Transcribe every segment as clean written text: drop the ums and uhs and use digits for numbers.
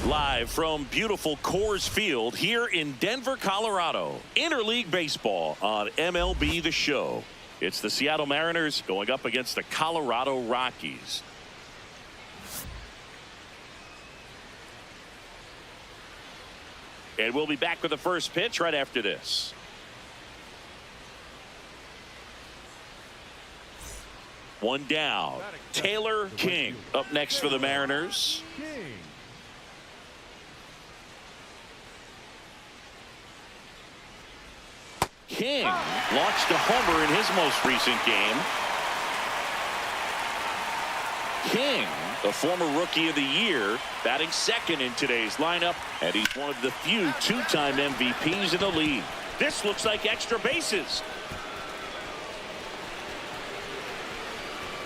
Live from beautiful Coors Field here in Denver, Colorado. Interleague Baseball on MLB The Show. It's the Seattle Mariners going up against the Colorado Rockies. And we'll be back with the first pitch right after this. One down. Taylor King up next for the Mariners. King launched a homer in his most recent game. King, the former Rookie of the Year, batting second in today's lineup, and he's one of the few two-time MVPs in the league. This looks like extra bases.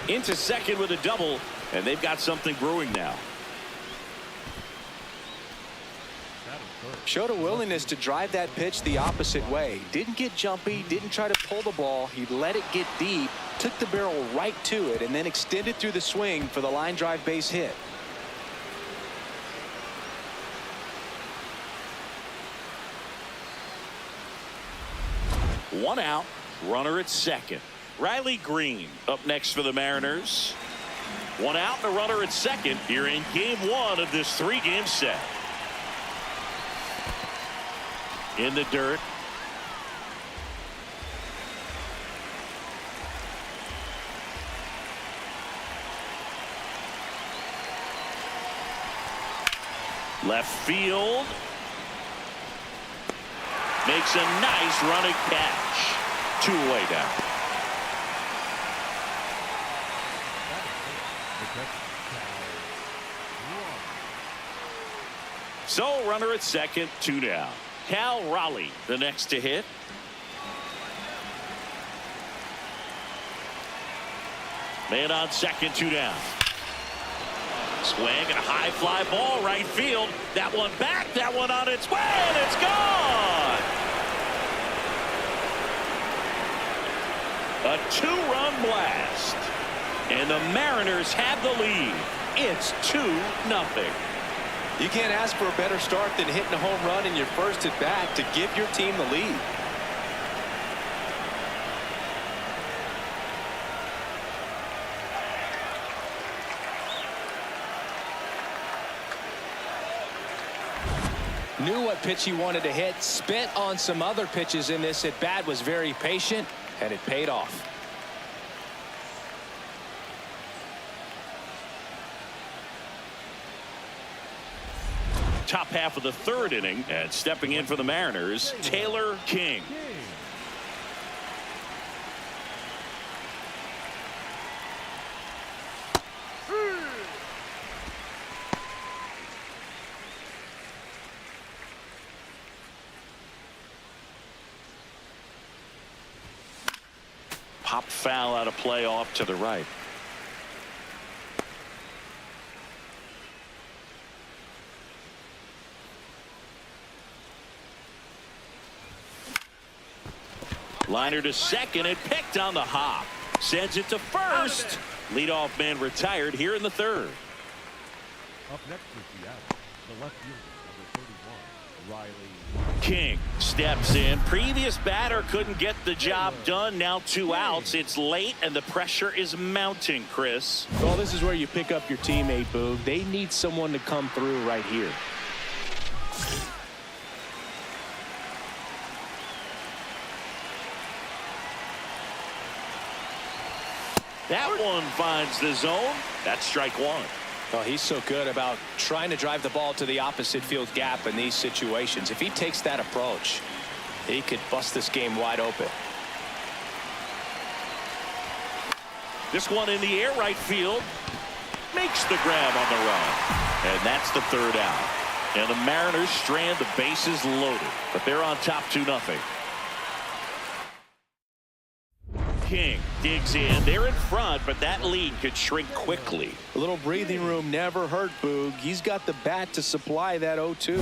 Into second with a double, and they've got something brewing now. Showed a willingness to drive that pitch the opposite way. Didn't get jumpy, didn't try to pull the ball. He let it get deep, took the barrel right to it, and then extended through the swing for the line drive base hit. One out, runner at second. Riley Green up next for the Mariners. One out and a runner at second here in game one of this three-game set. In the dirt. Left field. Makes a nice running catch. Two away down. So runner at second, two down. Cal Raleigh the next to hit. Man on second, two down. Swing and a high fly ball right field. That one back, that one on its way, and it's gone. A two-run blast. And the Mariners have the lead. It's 2-0. You can't ask for a better start than hitting a home run in your first at bat to give your team the lead. Knew what pitch he wanted to hit, spent on some other pitches in this at bat, was very patient, and it paid off. Top half of the third inning, and stepping in for the Mariners, Taylor King. Pop foul out of play off to the right. Liner to second and picked on the hop. Sends it to first. Leadoff man retired here in the third. Up next for Seattle, the left fielder, number 31, Riley. King steps in. Previous batter couldn't get the job done. Now two outs. It's late and the pressure is mounting, Chris. Well, this is where you pick up your teammate, Boog. They need someone to come through right here. That one finds the zone. That's strike one. Well, he's so good about trying to drive the ball to the opposite field gap in these situations. If he takes that approach, he could bust this game wide open. This one in the air, right field. Makes the grab on the run. And that's the third out. And the Mariners strand the bases loaded. But they're on top 2-0. King digs in. They're in front, but that lead could shrink quickly. A little breathing room never hurt Boog. He's got the bat to supply that 0-2.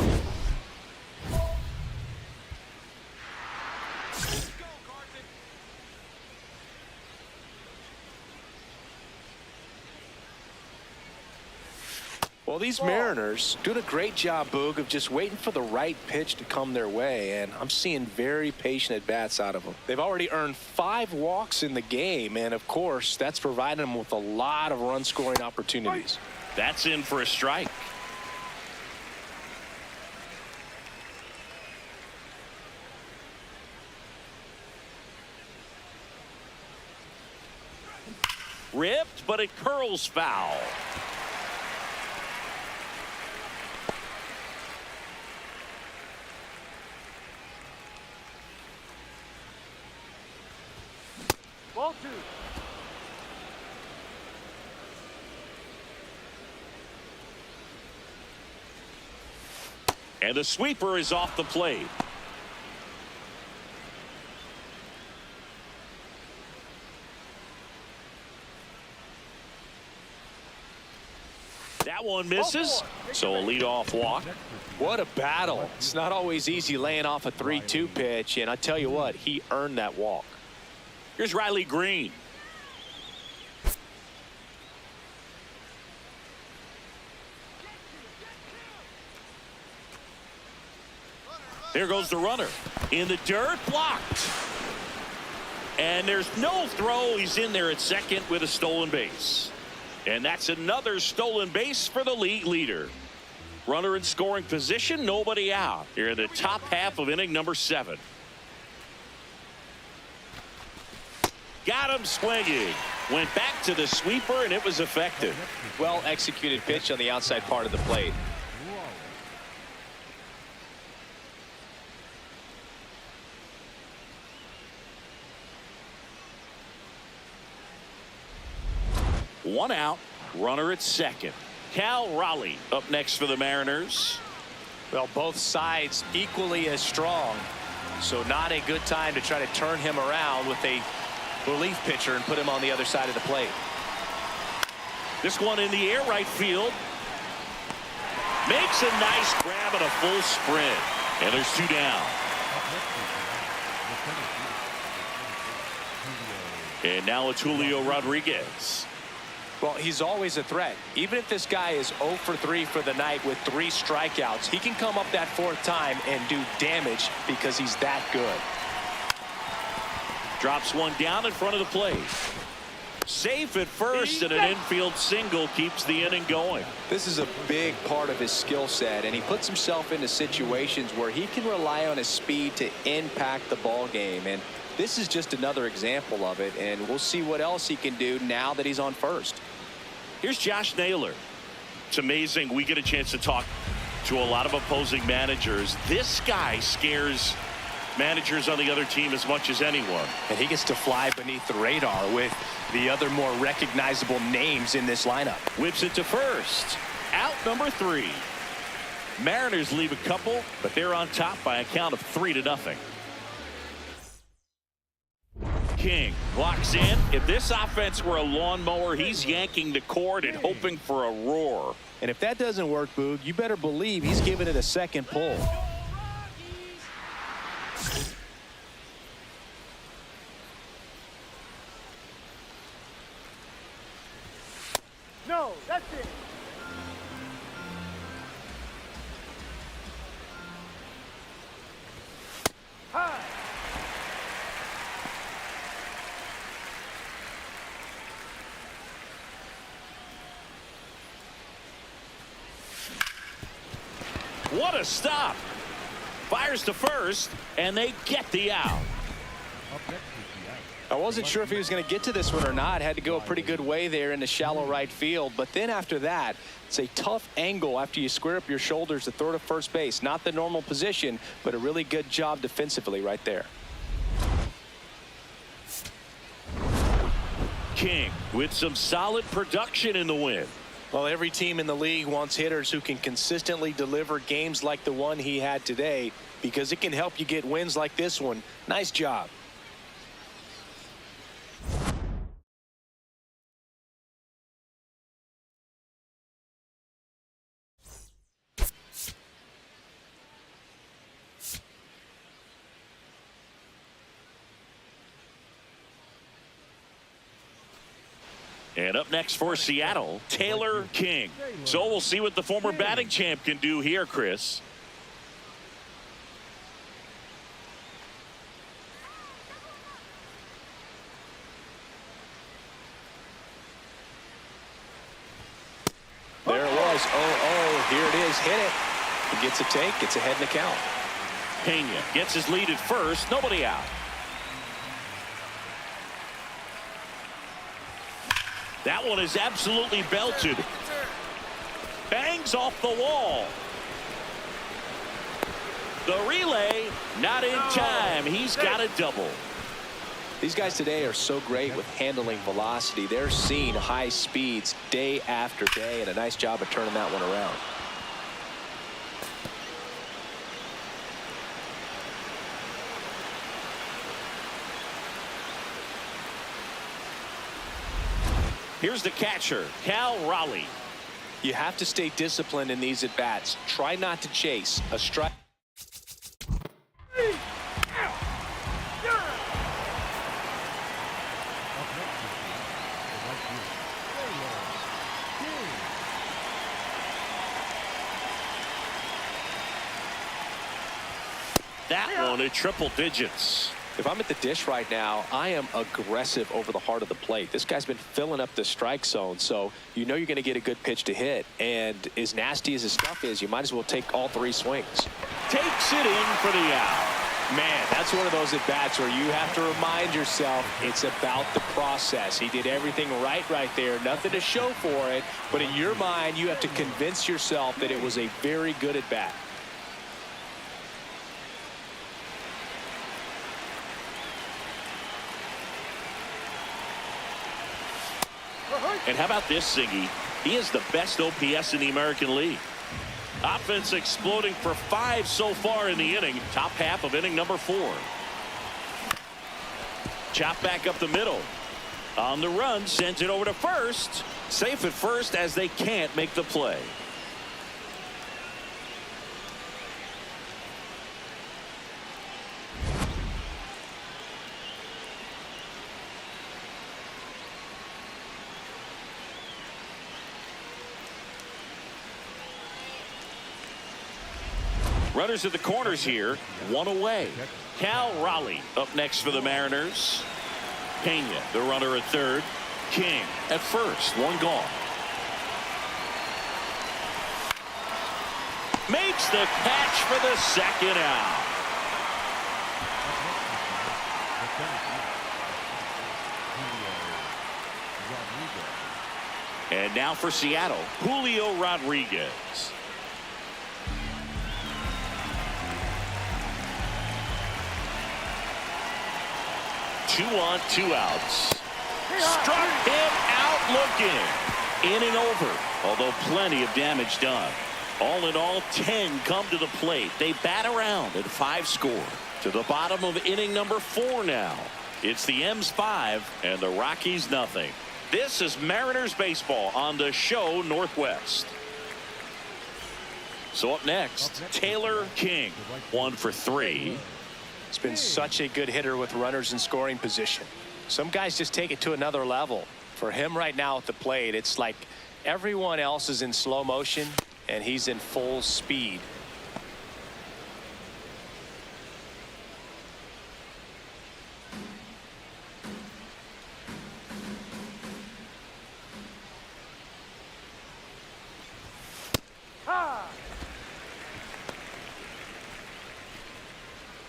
Well, these Mariners doing a great job, Boog, of just waiting for the right pitch to come their way, and I'm seeing very patient at-bats out of them. They've already earned 5 walks in the game, and, of course, that's providing them with a lot of run-scoring opportunities. That's in for a strike. Ripped, but it curls foul. Ball 2. And the sweeper is off the plate. That one misses, so a leadoff walk. What a battle. It's not always easy laying off a 3-2 pitch, and I tell you what, he earned that walk. Here's Riley Green. Here goes the runner. In the dirt, blocked. And there's no throw. He's in there at second with a stolen base. And that's another stolen base for the league leader. Runner in scoring position, nobody out. Here in the top half of inning number 7. Got him swinging. Went back to the sweeper, and it was effective. Well executed pitch on the outside part of the plate. One out, runner at second. Cal Raleigh up next for the Mariners. Well, both sides equally as strong, so not a good time to try to turn him around with a relief pitcher and put him on the other side of the plate. This one in the air, right field. Makes a nice grab and a full sprint. And there's 2 down. And now it's Julio Rodriguez. Well, he's always a threat. Even if this guy is 0 for 3 for the night with 3 strikeouts, he can come up that 4th time and do damage because he's that good. Drops one down in front of the plate. Safe at first, and an infield single keeps the inning going. This is a big part of his skill set, and he puts himself into situations where he can rely on his speed to impact the ball game. And this is just another example of it, and we'll see what else he can do now that he's on first. Here's Josh Naylor. It's amazing we get a chance to talk to a lot of opposing managers. This guy scares managers on the other team as much as anyone. And he gets to fly beneath the radar with the other more recognizable names in this lineup. Whips it to first. Out number 3. Mariners leave a couple, but they're on top by a count of 3-0. King blocks in. If this offense were a lawnmower, he's yanking the cord and hoping for a roar. And if that doesn't work, Boog, you better believe he's giving it a second pull. No, that's it. High. What a stop. Fires to first, and they get the out. I wasn't sure if he was going to get to this one or not. Had to go a pretty good way there in the shallow right field. But then after that, it's a tough angle after you square up your shoulders to throw to first base. Not the normal position, but a really good job defensively right there. King with some solid production in the win. Well, every team in the league wants hitters who can consistently deliver games like the one he had today, because it can help you get wins like this one. Nice job. And up next for Seattle, Taylor King. So we'll see what the former batting champ can do here, Chris. There it was. Oh, here it is. Hit it. He gets a take. Gets ahead in the count. Pena gets his lead at first. Nobody out. That one is absolutely belted. Bangs off the wall. The relay not in time. He's got a double. These guys today are so great with handling velocity. They're seeing high speeds day after day, and a nice job of turning that one around. Here's the catcher, Cal Raleigh. You have to stay disciplined in these at-bats. Try not to chase. A strike. That one at triple digits. If I'm at the dish right now, I am aggressive over the heart of the plate. This guy's been filling up the strike zone, so you know you're going to get a good pitch to hit. And as nasty as his stuff is, you might as well take all three swings. Takes it in for the out. Man, that's one of those at-bats where you have to remind yourself it's about the process. He did everything right there. Nothing to show for it. But in your mind, you have to convince yourself that it was a very good at-bat. And how about this, Ziggy? He is the best OPS in the American League. Offense exploding for 5 so far in the inning. Top half of inning number 4. Chop back up the middle. On the run, sends it over to first. Safe at first as they can't make the play. Runners at the corners here, one away. Cal Raleigh up next for the Mariners. Pena, the runner at third. King at first, one gone. Makes the catch for the second out. And now for Seattle, Julio Rodriguez. Two on, 2 outs. Struck him out looking. Inning over, although plenty of damage done. All in all, 10 come to the plate. They bat around and 5 score. To the bottom of inning number 4 now. It's the M's 5 and the Rockies nothing. This is Mariners baseball on the show Northwest. So up next, Taylor King, 1 for 3. He's been such a good hitter with runners in scoring position. Some guys just take it to another level. For him right now at the plate, it's like everyone else is in slow motion and he's in full speed.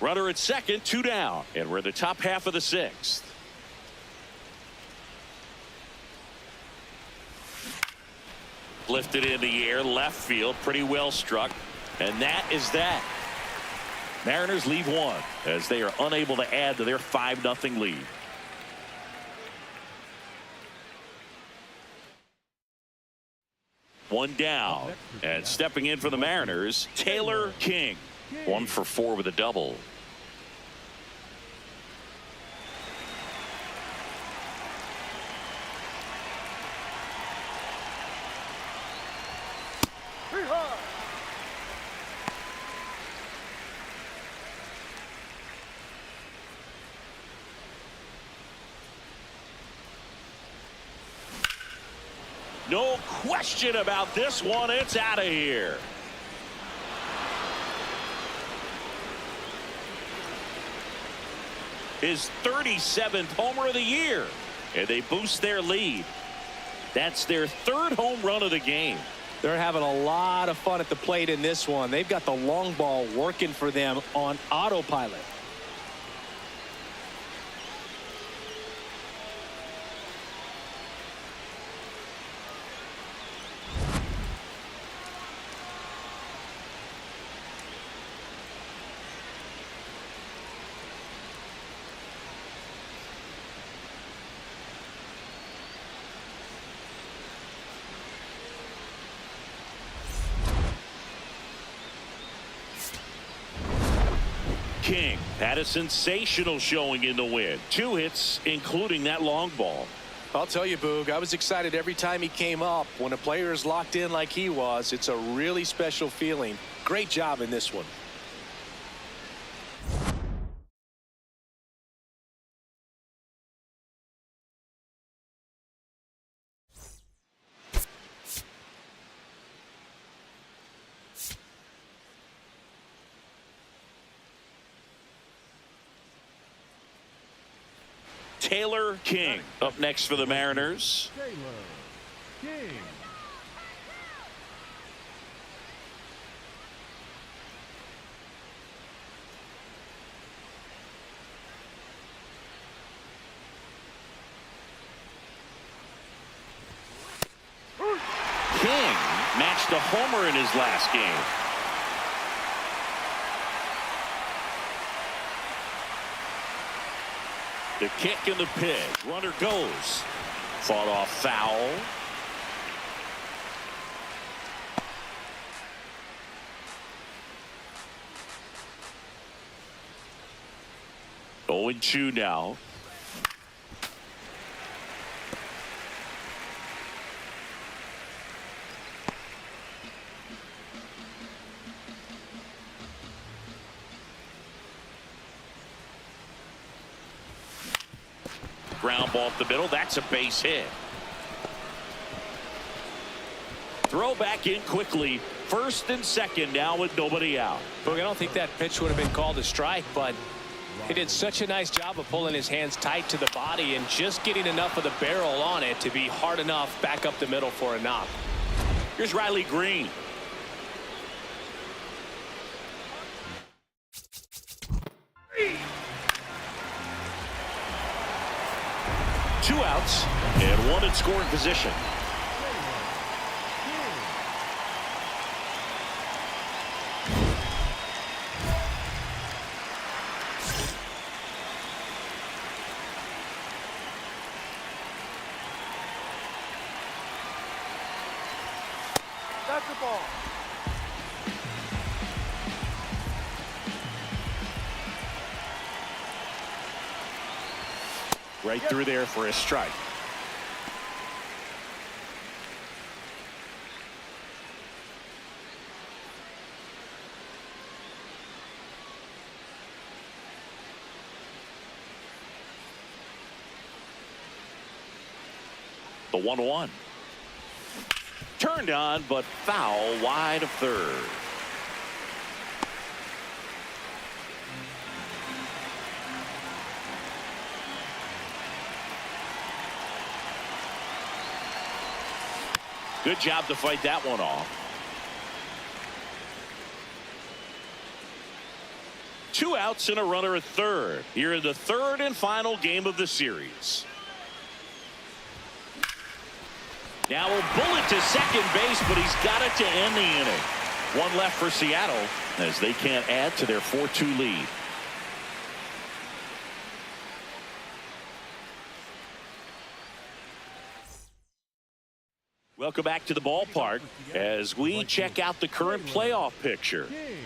Runner at second, 2 down, and we're in the top half of the 6th. Lifted in the air, left field, pretty well struck, and that is that. Mariners leave 1 as they are unable to add to their 5-0 lead. One down, and stepping in for the Mariners, Taylor King, 1 for 4 with a double. No question about this one. It's out of here. His 37th homer of the year, and they boost their lead. That's their third home run of the game. They're having a lot of fun at the plate in this one. They've got the long ball working for them on autopilot. King had a sensational showing in the win. 2 hits, including that long ball. I'll tell you, Boog, I was excited every time he came up. When a player is locked in like he was, it's a really special feeling. Great job in this one. Taylor King up next for the Mariners. Taylor King. King matched a homer in his last game. The kick and the pitch. Runner goes. Fought off foul. Oh, and 2 now. Ground ball up the middle. That's a base hit. Throw back in quickly. First and second now with nobody out. Boog, I don't think that pitch would have been called a strike, but he did such a nice job of pulling his hands tight to the body and just getting enough of the barrel on it to be hard enough back up the middle for a knock. Here's Riley Green. Two outs and 1 in scoring position. That's the ball. Right through there for a strike. The 1-1. Turned on, but foul wide of third. Good job to fight that one off. 2 outs and a runner at third. Here in the third and final game of the series. Now a bullet to second base, but he's got it to end the inning. 1 left for Seattle as they can't add to their 4-2 lead. Welcome back to the ballpark as we check out the current playoff picture. King.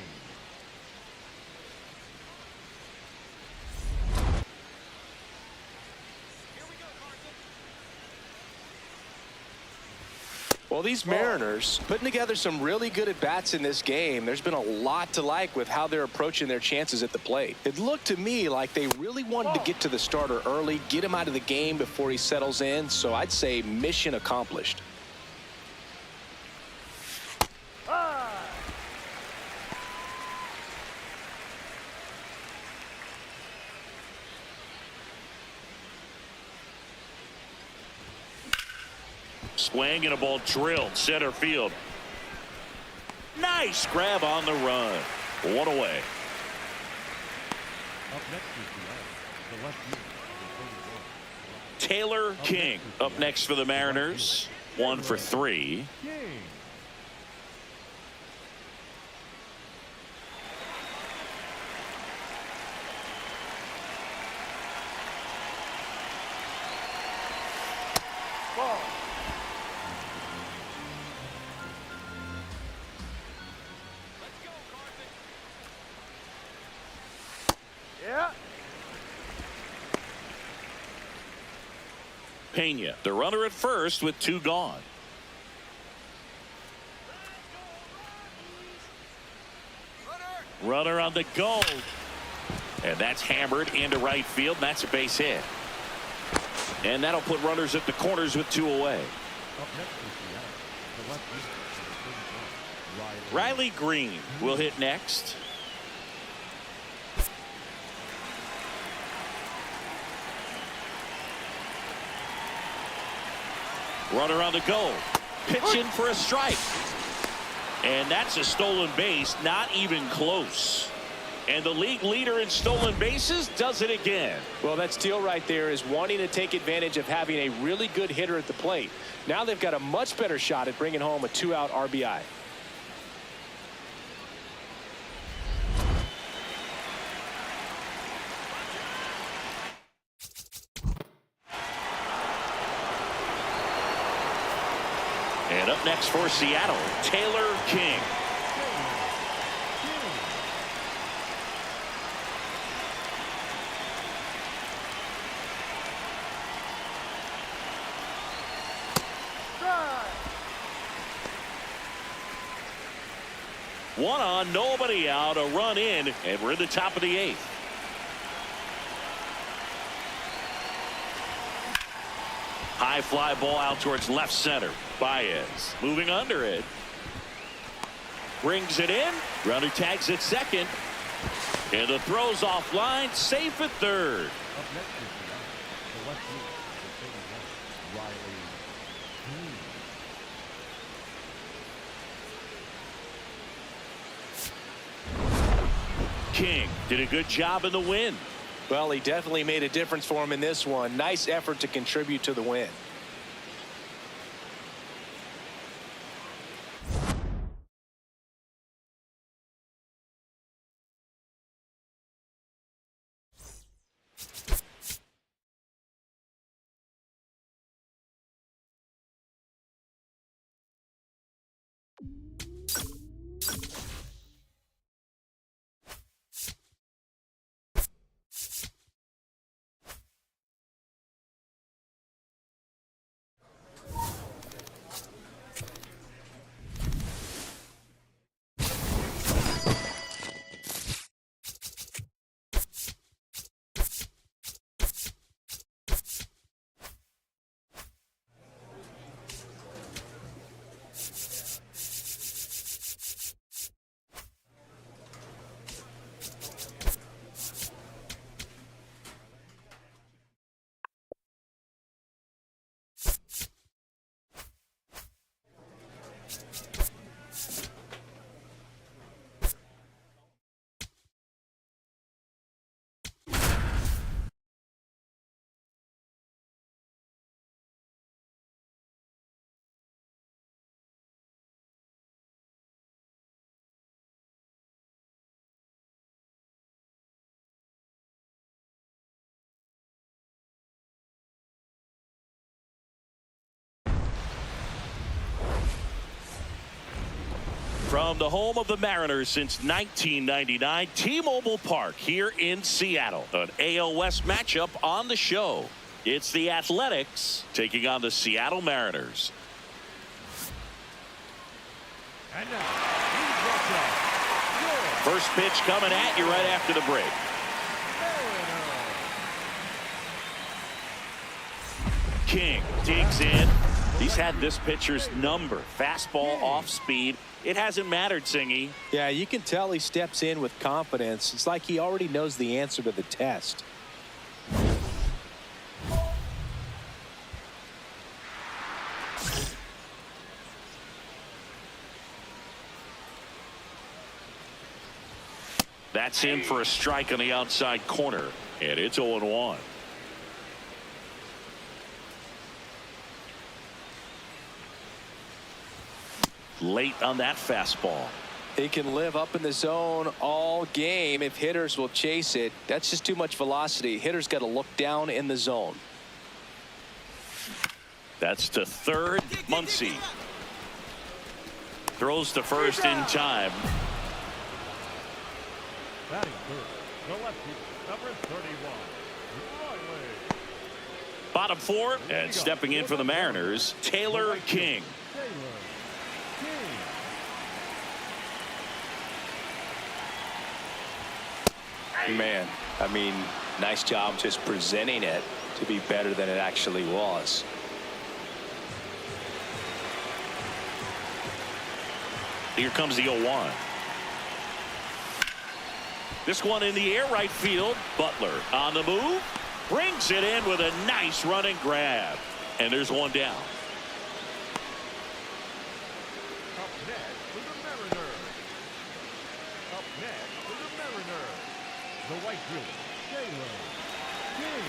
Well, these Mariners putting together some really good at-bats in this game. There's been a lot to like with how they're approaching their chances at the plate. It looked to me like they really wanted to get to the starter early, get him out of the game before he settles in, so I'd say mission accomplished. Swing and a ball drilled center field. Nice grab on the run. One away. Up next is the left fielder, number 31. Taylor King up next for the Mariners. 1 for 3. King. Ball. Yeah. Pena, the runner at first with 2 gone. Runner on the go. And that's hammered into right field. That's a base hit. And that'll put runners at the corners with 2 away. Up next is the left fielder, number 31. Riley Green will hit next. Runner on the go. Pitching for a strike. And that's a stolen base. Not even close. And the league leader in stolen bases does it again. Well, that steal right there is wanting to take advantage of having a really good hitter at the plate. Now they've got a much better shot at bringing home a 2-out RBI. And up next for Seattle, Taylor King. Strike. 1 on, nobody out, a run in, and we're in the top of the 8th. High fly ball out towards left center. Baez moving under it. Brings it in. Runner tags at second. And the throw's offline. Safe at third. Up next is the left fielder, number 31, Riley. King did a good job in the win. Well, he definitely made a difference for him in this one. Nice effort to contribute to the win. From the home of the Mariners since 1999, T-Mobile Park here in Seattle. An AL West matchup on the show. It's the Athletics taking on the Seattle Mariners. And now, please welcome First pitch coming at you right after the break. King digs in. He's had this pitcher's number. Fastball off speed. It hasn't mattered, Singy. Yeah, you can tell he steps in with confidence. It's like he already knows the answer to the test. That's in for a strike on the outside corner, and it's 0-1. Late on that fastball. He can live up in the zone all game if hitters will chase it. That's just too much velocity. Hitters got to look down in the zone. That's to third. Muncy throws to first in time. Batting third, the lefty, number 31, Riley. Bottom four, and stepping in for the Mariners, Taylor King. Taylor King. Man, I mean, nice job just presenting it to be better than it actually was. Here comes the 0-1. This one in the air, right field. Butler on the move, brings it in with a nice running grab, and there's one down. Up next for the Mariners. Up next for the Mariners, the right fielder, Taylor King.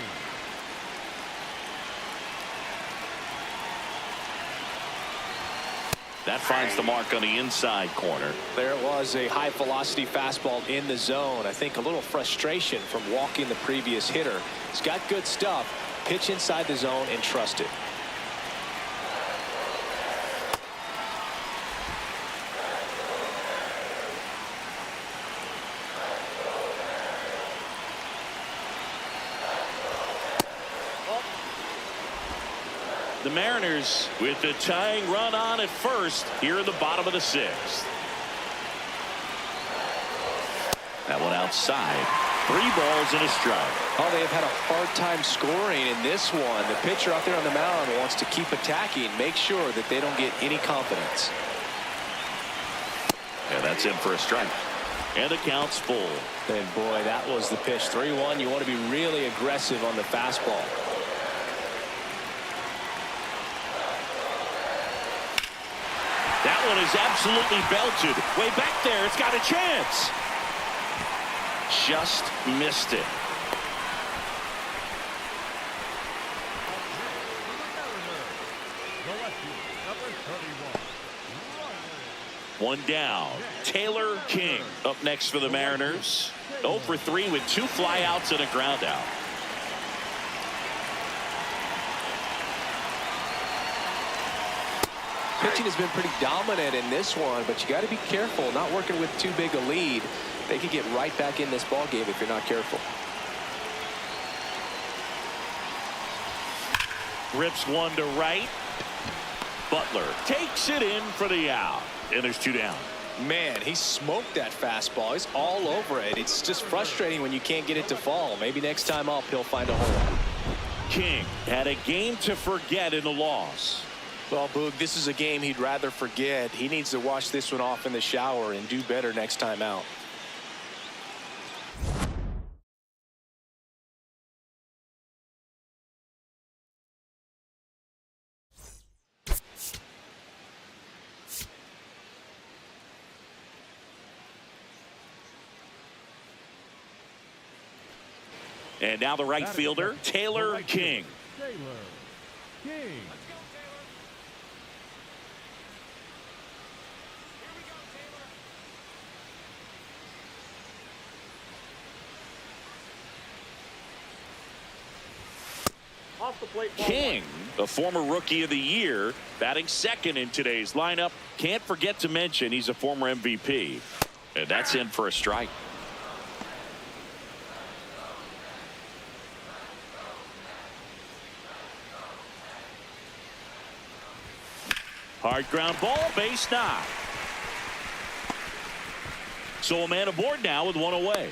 That finds the mark on the inside corner. There it was, a high velocity fastball in the zone. I think a little frustration from walking the previous hitter. He's got good stuff. Pitch inside the zone and trust it. The Mariners with the tying run on at first here in the bottom of the sixth. That one outside. 3 balls and a strike. Oh, they have had a hard time scoring in this one. The pitcher out there on the mound wants to keep attacking, make sure that they don't get any confidence. And that's in for a strike. And the count's full. And boy, that was the pitch. 3-1. You want to be really aggressive on the fastball. That one is absolutely belted. Way back there. It's got a chance. Just missed it. The lefty, number 31, Riley. One down. Taylor King up next for the Mariners. 0 for 3 with 2 flyouts and a ground out. Pitching has been pretty dominant in this one, but you got to be careful, not working with too big a lead. They could get right back in this ball game if you're not careful. Rips one to right. Butler takes it in for the out. And there's 2 down. Man, he smoked that fastball. He's all over it. It's just frustrating when you can't get it to fall. Maybe next time up he'll find a hole. King had a game to forget in the loss. Well, Boog, this is a game he'd rather forget. He needs to wash this one off in the shower and do better next time out. And now the right fielder, Taylor King. Taylor King. Off the plate. King, the former Rookie of the Year, batting second in today's lineup. Can't forget to mention he's a former MVP. And that's in for a strike. Hard ground ball, base knock. So a man aboard now with 1 away.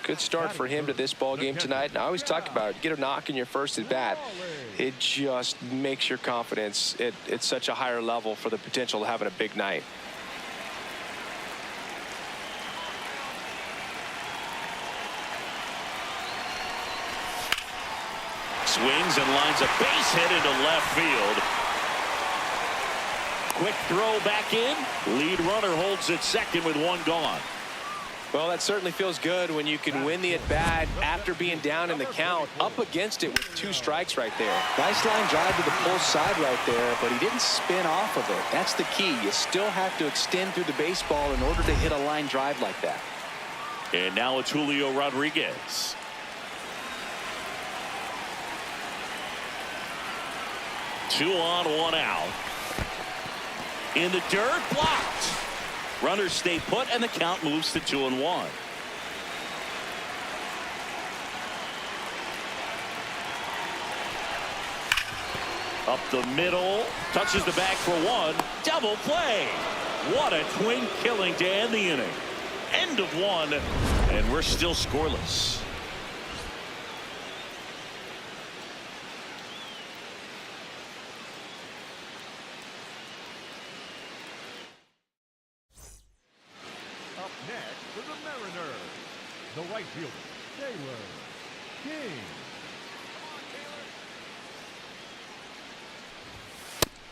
Good start for him to this ball game tonight. And I always talk about it. Get a knock in your first at bat. It just makes your confidence at such a higher level for the potential of having a big night. Swings and lines a base hit into left field. quick throw back in. Lead runner holds at second with one gone. Well, that certainly feels good when you can win the at-bat after being down in the count, up against it with 2 strikes right there. Nice line drive to the pull side right there, but he didn't spin off of it. That's the key. You still have to extend through the baseball in order to hit a line drive like that. And now it's Julio Rodriguez. Two on, one out. In the dirt, blocked. Runners stay put, and the count moves to 2-1. Up the middle, touches the bag for one. Double play. What a twin killing to end the inning. End of one, and we're still scoreless. Up next for the Mariners, the right fielder, Taylor King.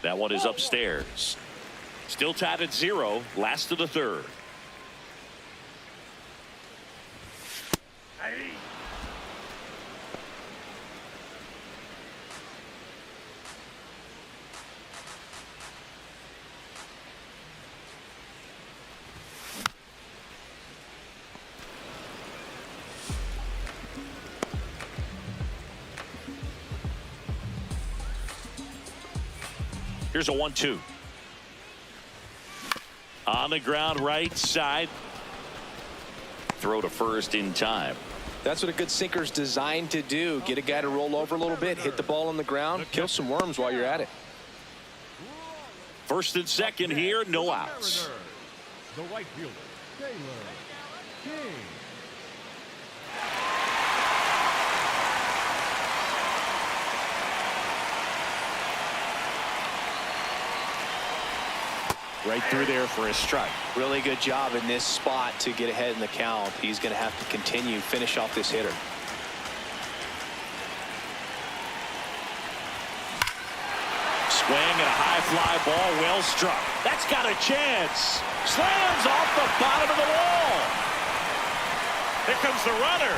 That one is upstairs. Still tied at 0. Last of the third. Here's a 1-2. On the ground, right side. Throw to first in time. That's what a good sinker's designed to do. Get a guy to roll over a little bit, hit the ball on the ground, kill some worms while you're at it. First and second here, no outs. The right fielder, Taylor King. Right through there for a strike. Really good job in this spot to get ahead in the count. He's going to have to finish off this hitter. Swing and a high fly ball, well struck. That's got a chance. Slams off the bottom of the wall. Here comes the runner.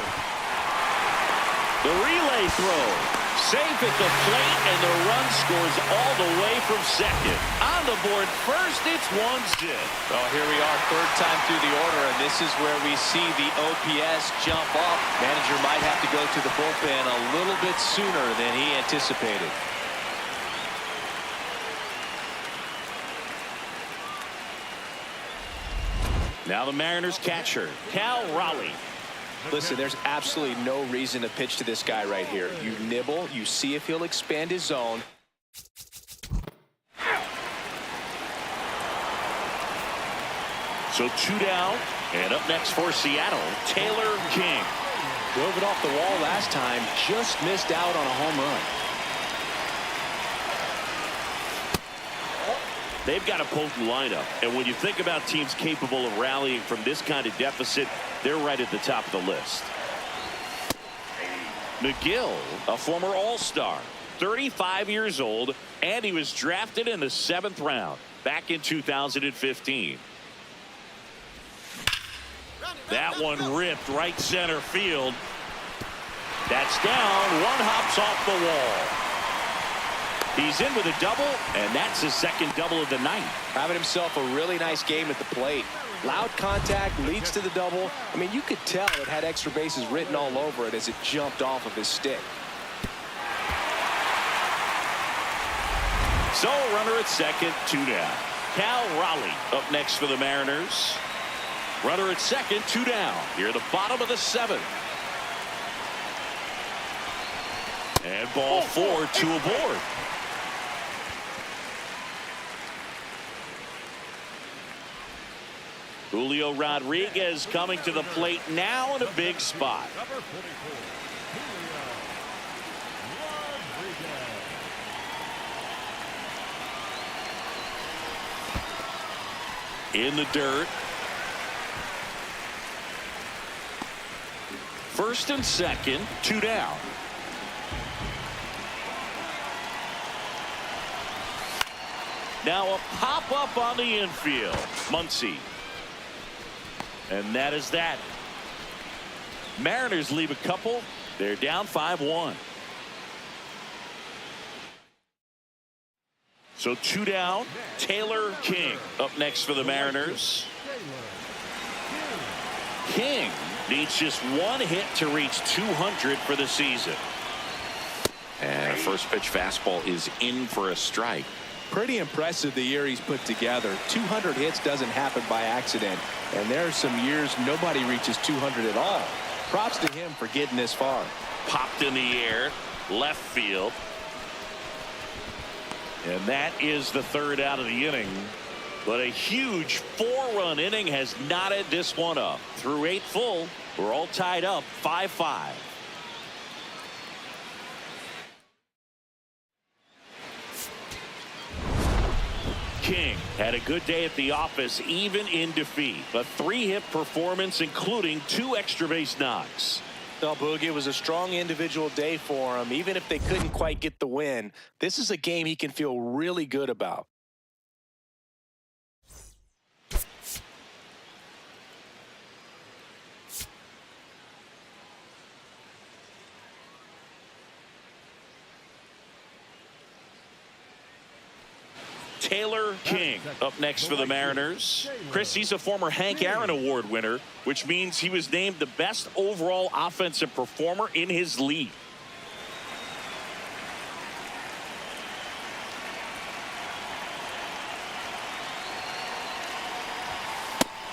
The relay throw. Safe at the plate, and the run scores all the way from second. On the board first, it's 1-0. Well, here we are, third time through the order, and this is where we see the OPS jump up. Manager might have to go to the bullpen a little bit sooner than he anticipated. Now the Mariners catcher, Cal Raleigh. Listen, there's absolutely no reason to pitch to this guy right here. You nibble, you see if he'll expand his zone. So 2 down, and up next for Seattle, Taylor King. Drove it off the wall last time, just missed out on a home run. They've got a potent lineup, and when you think about teams capable of rallying from this kind of deficit, they're right at the top of the list. McGill, a former All-Star, 35 years old, and he was drafted in the 7th round back in 2015. That one ripped right center field. That's down. One hops off the wall. He's in with a double, and that's his second double of the night. Having himself a really nice game at the plate. Loud contact leads to the double. I mean, you could tell it had extra bases written all over it as it jumped off of his stick. So a runner at second, 2 down. Cal Raleigh up next for the Mariners. Runner at second, 2 down. Here at the bottom of the 7th. And ball 4, 2 aboard. Julio Rodriguez coming to the plate now in a big spot. Number 44, Julio Rodriguez. In the dirt. First and second, 2 down. Now a pop-up on the infield. Muncy. And that is that. Mariners leave a couple. They're down 5-1. So 2 down. Taylor King up next for the Mariners. King needs just 1 hit to reach 200 for the season. And a first pitch fastball is in for a strike. Pretty impressive the year he's put together. 200 hits doesn't happen by accident. And there are some years nobody reaches 200 at all. Props to him for getting this far. Popped in the air. Left field. And that is the 3rd out of the inning. But a huge 4-run inning has knotted this one up. Through 8 full, we're all tied up 5-5. King had a good day at the office, even in defeat. A 3-hit performance, including 2 extra base knocks. Well, Boog, it was a strong individual day for him. Even if they couldn't quite get the win, this is a game he can feel really good about. Taylor King up next for the Mariners. Chris, he's a former Hank Aaron Award winner, which means he was named the best overall offensive performer in his league.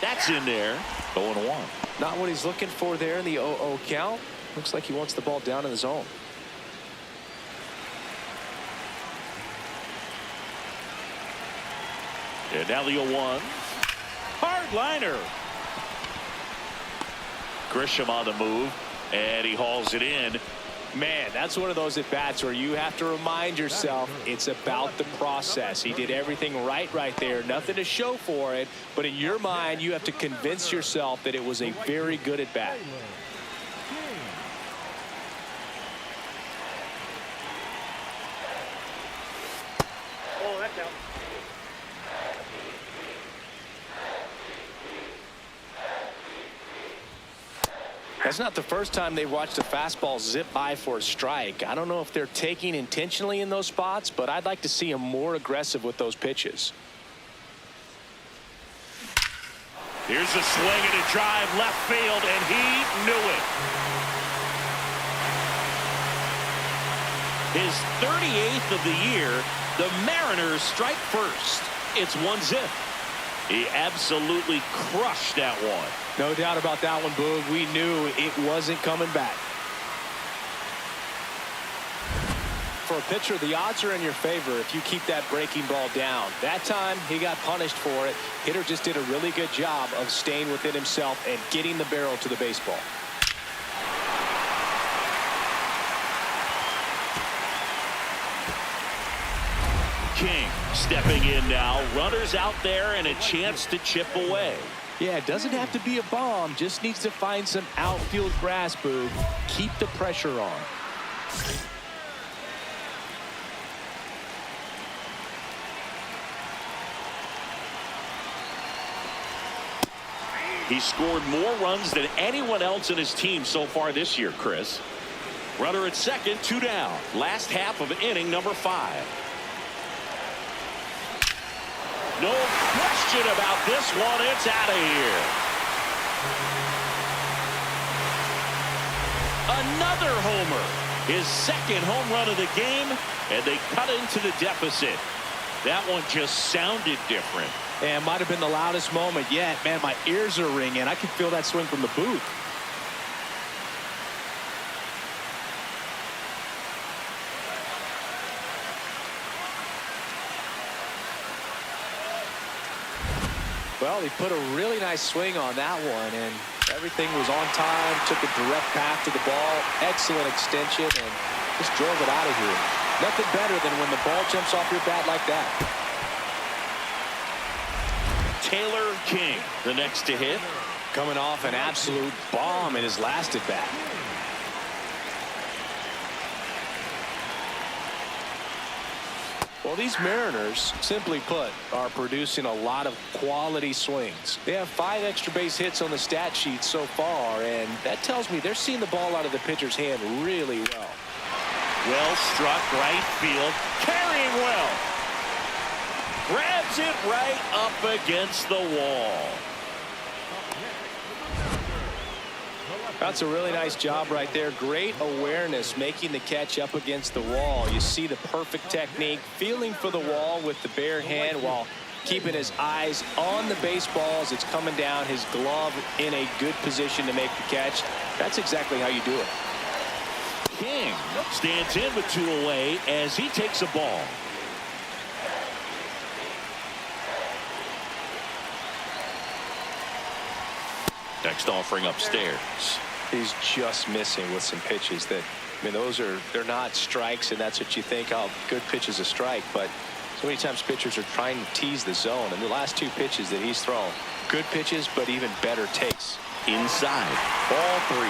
That's in there. 0-1. Not what he's looking for there in the 0-0 count. Looks like he wants the ball down in the zone. And now the 0-1. Hard liner. Grisham on the move, and he hauls it in. Man, that's one of those at-bats where you have to remind yourself it's about the process. He did everything right there. Nothing to show for it, but in your mind, you have to convince yourself that it was a very good at-bat. Oh, that counts. That's not the first time they've watched a fastball zip by for a strike. I don't know if they're taking intentionally in those spots, but I'd like to see him more aggressive with those pitches. Here's a swing and a drive left field, and he knew it. His 38th of the year, the Mariners strike first. It's 1-0. He absolutely crushed that one. No doubt about that one, Boog. We knew it wasn't coming back. For a pitcher, the odds are in your favor if you keep that breaking ball down. That time, he got punished for it. Hitter just did a really good job of staying within himself and getting the barrel to the baseball. King stepping in now. Runners out there and a chance to chip away. Yeah, it doesn't have to be a bomb. Just needs to find some outfield grass, Boog. Keep the pressure on. He scored more runs than anyone else in his team so far this year, Chris. Runner at second, 2 down. Last half of inning number 5. No question about this one. It's out of here. Another homer. His second home run of the game, and they cut into the deficit. That one just sounded different. And might have been the loudest moment yet. Man, my ears are ringing. I can feel that swing from the booth. Well, he put a really nice swing on that one, and everything was on time. Took a direct path to the ball. Excellent extension, and just drove it out of here. Nothing better than when the ball jumps off your bat like that. Taylor King, the next to hit. Coming off an absolute bomb in his last at bat. Well, these Mariners, simply put, are producing a lot of quality swings. They have 5 extra base hits on the stat sheet so far, and that tells me they're seeing the ball out of the pitcher's hand really well. Well struck, right field, carrying well. Grabs it right up against the wall. That's a really nice job right there. Great awareness, making the catch up against the wall. You see the perfect technique, feeling for the wall with the bare hand while keeping his eyes on the baseball as it's coming down, his glove in a good position to make the catch. That's exactly how you do it. King stands in with 2 away as he takes a ball. Next offering upstairs. He's just missing with some pitches that, I mean, they're not strikes, and that's what you think, oh, good pitch is a strike. But so many times pitchers are trying to tease the zone, and the last 2 pitches that he's thrown, good pitches, but even better takes. Inside, ball 3.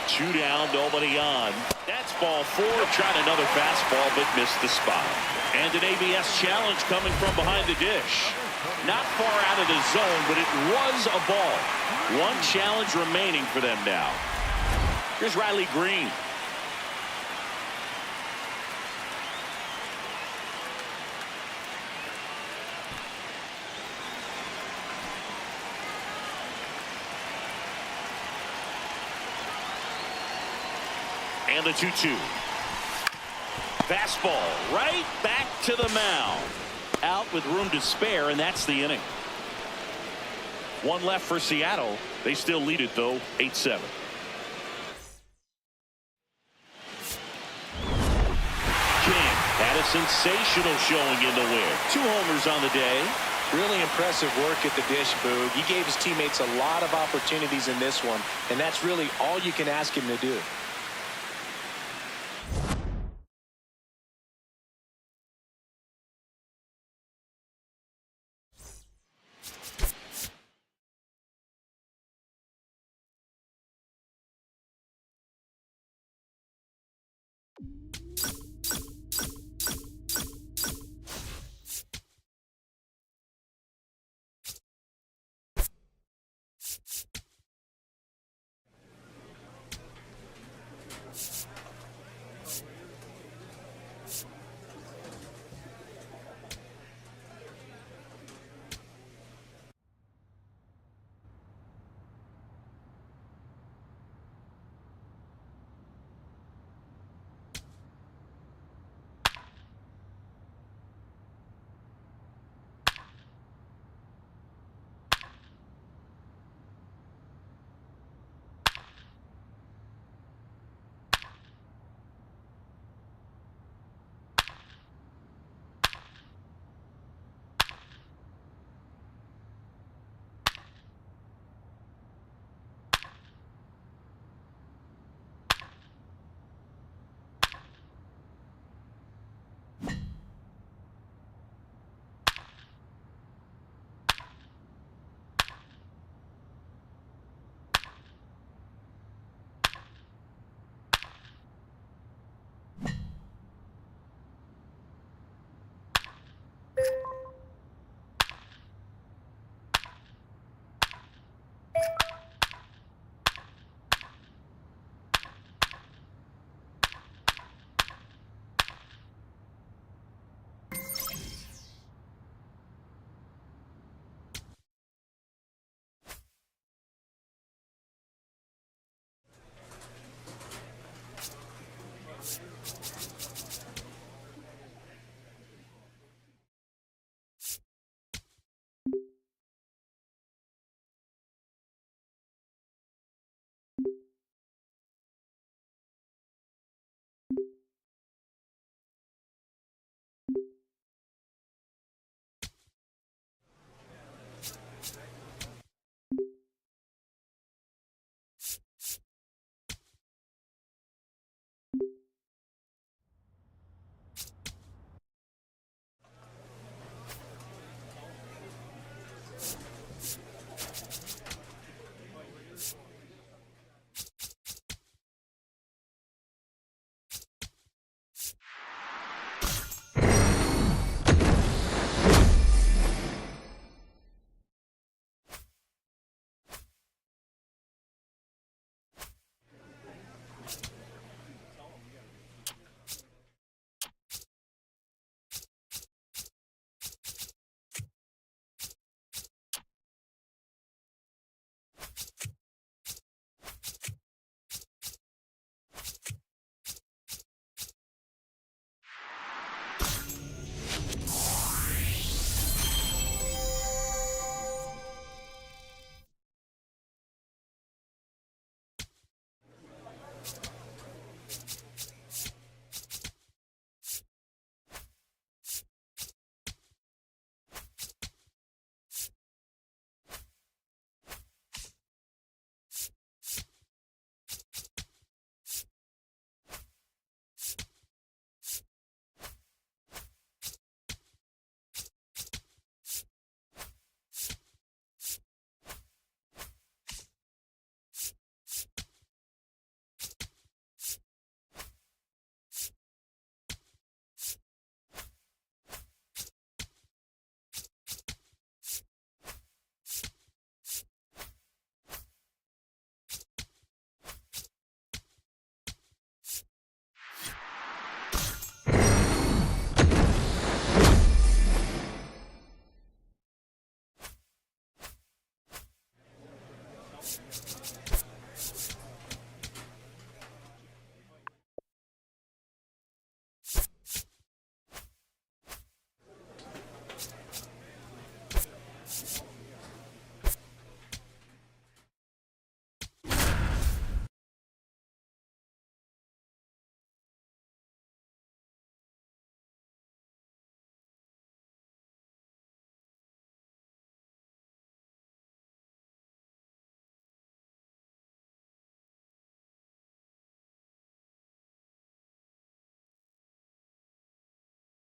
Two down, nobody on. That's ball 4. Tried another fastball, but missed the spot. And an ABS challenge coming from behind the dish. Not far out of the zone, but it was a ball. 1 challenge remaining for them now. Here's Riley Green. And the 2-2. Fastball right back to the mound. Out with room to spare, and that's the inning. 1 left for Seattle. They still lead it, though, 8-7. King had a sensational showing in the win. 2 homers on the day. Really impressive work at the dish, Boog. He gave his teammates a lot of opportunities in this one, and that's really all you can ask him to do.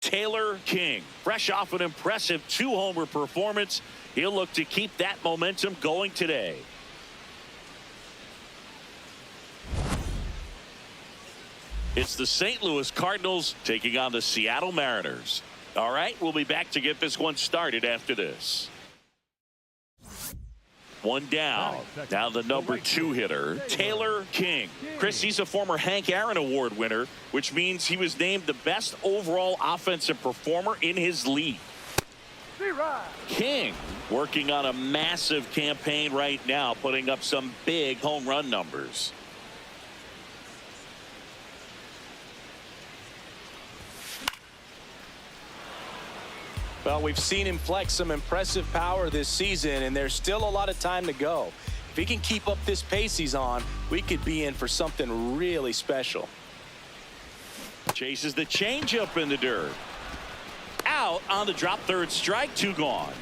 Taylor King, fresh off an impressive 2-homer performance. He'll look to keep that momentum going today. It's the St. Louis Cardinals taking on the Seattle Mariners. All right, we'll be back to get this one started after this. One down. Now the number 2 hitter, Taylor King. Chris, he's a former Hank Aaron Award winner, which means he was named the best overall offensive performer in his league. King working on a massive campaign right now, putting up some big home run numbers. Well, we've seen him flex some impressive power this season, and there's still a lot of time to go. If he can keep up this pace he's on, we could be in for something really special. Chases the changeup in the dirt. Out on the drop, third strike, 2 gone.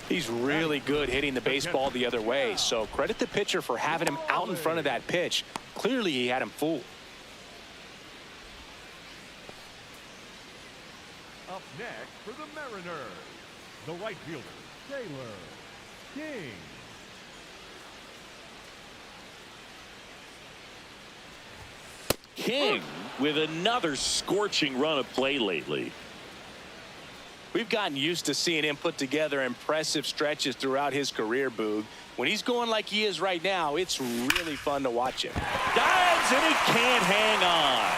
He's really good hitting the baseball the other way, so credit the pitcher for having him out in front of that pitch. Clearly, he had him fooled. Up next for the Mariners, the right fielder, Taylor King. King with another scorching run of play lately. We've gotten used to seeing him put together impressive stretches throughout his career, Boog. When he's going like he is right now, it's really fun to watch him. Dives and he can't hang on.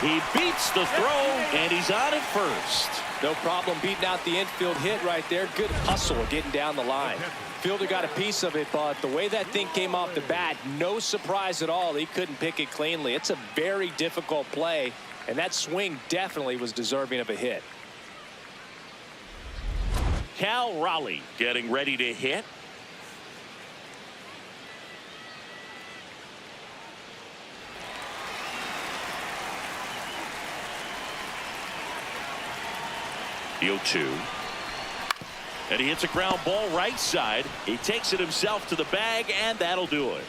He beats the throw and he's on at first. No problem beating out the infield hit right there. Good hustle getting down the line. Fielder got a piece of it, but the way that thing came off the bat, no surprise at all. He couldn't pick it cleanly. It's a very difficult play, and that swing definitely was deserving of a hit. Cal Raleigh getting ready to hit. The 0-2. And he hits a ground ball right side. He takes it himself to the bag, and that'll do it.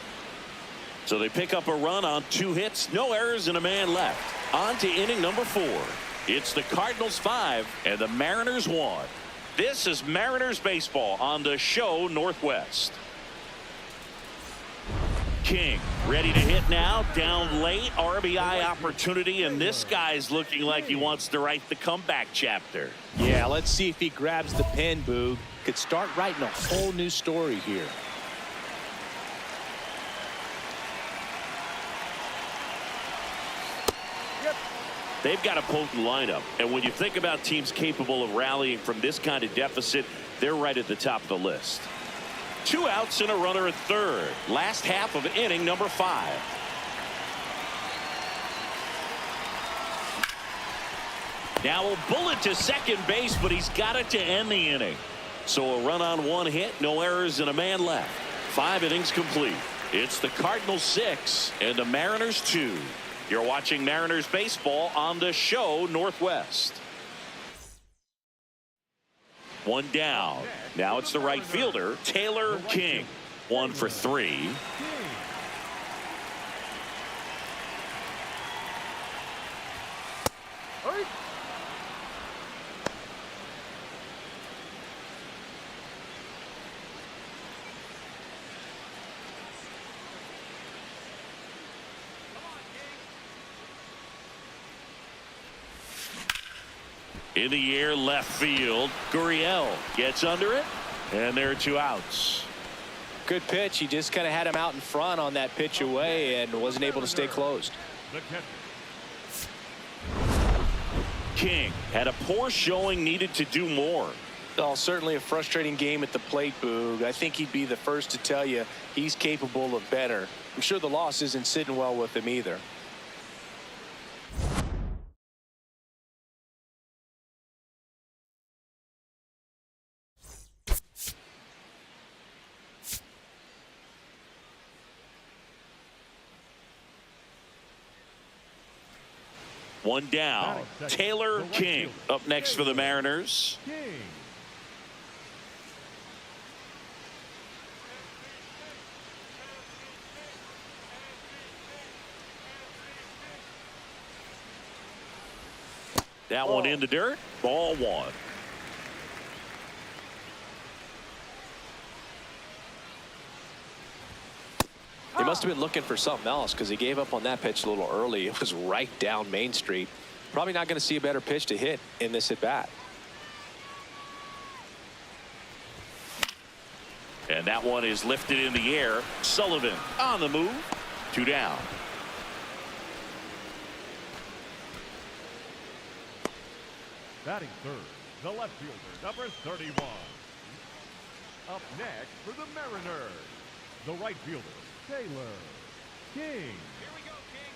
So they pick up a run on 2 hits, no errors, and a man left. On to inning number 4. It's the Cardinals 5 and the Mariners 1. This is Mariners baseball on the show Northwest. King ready to hit now, down late, RBI opportunity, and this guy's looking like he wants to write the comeback chapter. Yeah, let's see if he grabs the pen, Boog. Could start writing a whole new story here. They've got a potent lineup, and when you think about teams capable of rallying from this kind of deficit, they're right at the top of the list. 2 outs and a runner at third. Last half of inning number 5. Now a bullet to second base, but he's got it to end the inning. So a run on 1 hit, no errors, and a man left. 5 innings complete. It's the Cardinals 6 and the Mariners 2. You're watching Mariners baseball on the show Northwest. 1 down. Now it's the right fielder, Taylor King. 1 for 3. In the air, left field. Gurriel gets under it, and there are 2 outs. Good pitch. He just kind of had him out in front on that pitch away and wasn't able to stay closed. King had a poor showing, needed to do more. Oh, certainly a frustrating game at the plate, Boog. I think he'd be the first to tell you he's capable of better. I'm sure the loss isn't sitting well with him either. One down. Taylor King up next for the Mariners. King. That one in the dirt. Ball one. He must have been looking for something else because he gave up on that pitch a little early. It was right down Main Street. Probably not going to see a better pitch to hit in this at bat. And that one is lifted in the air. Sullivan on the move. 2 down. Batting third, the left fielder, number 31. Up next for the Mariners, the right fielder, Taylor King. Here we go, King.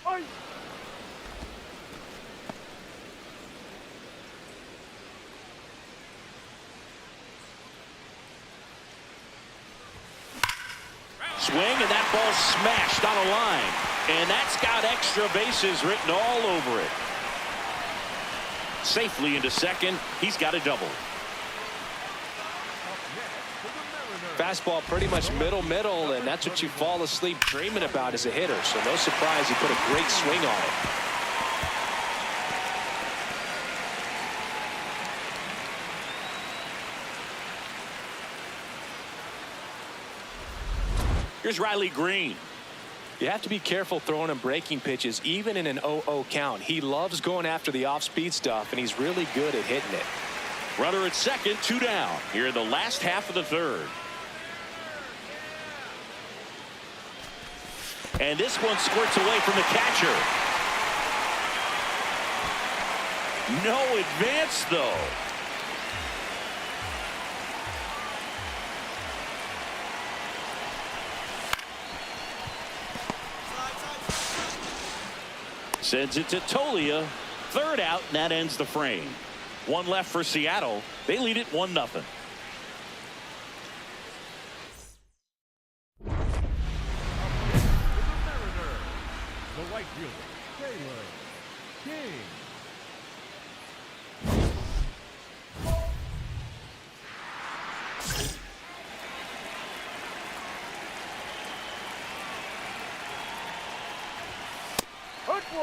Oi! Swing, and that ball smashed on a line. And that's got extra bases written all over it. Safely into second. He's got a double. Fastball pretty much middle, and that's what you fall asleep dreaming about as a hitter. So no surprise he put a great swing on it. Here's Riley Green. You have to be careful throwing him breaking pitches, even in an 0-0 count. He loves going after the off-speed stuff, and he's really good at hitting it. Runner at second, 2 down. Here in the last half of the third. And this one squirts away from the catcher. No advance, though. Sends it to Tolia. Third out, and that ends the frame. One left for Seattle. They lead it 1-0. The right fielder, Taylor King.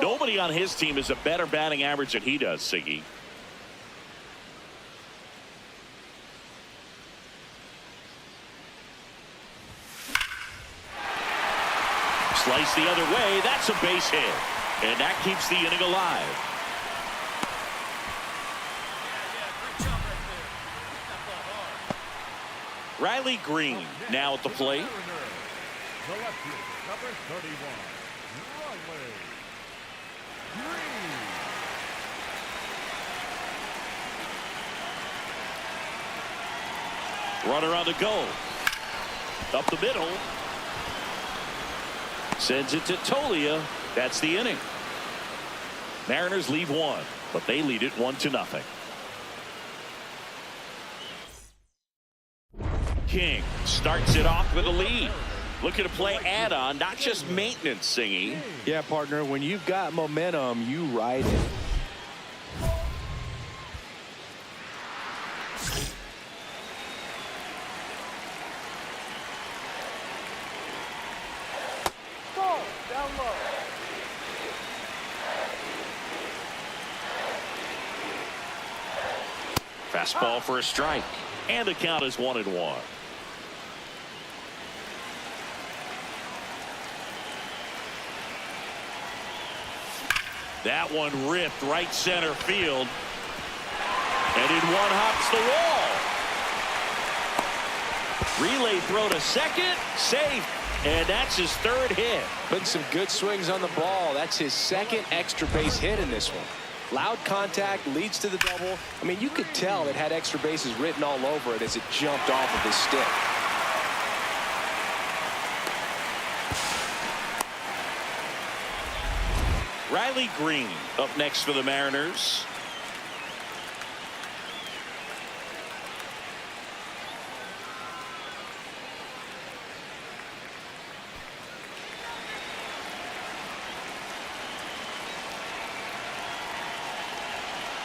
Nobody on his team has a better batting average than he does, Siggy. Slice the other way. That's a base hit. And that keeps the inning alive. Riley Green now at the plate. The left fielder, number 31, Riley Green. Runner on the go. Up the middle. Sends it to Tolia. That's the inning. Mariners leave 1, but they lead it 1-0. King starts it off with a lead. Looking to play add-on, not just maintenance, Singy. Yeah, partner, when you've got momentum, you ride it. Ball down low. Fastball for a strike. And the count is 1-1. That one ripped right center field. And in one hops the wall. Relay throw to second. Safe. And that's his third hit. Putting some good swings on the ball. That's his second extra base hit in this one. Loud contact leads to the double. I mean, you could tell it had extra bases written all over it as it jumped off of his stick. Riley Green up next for the Mariners.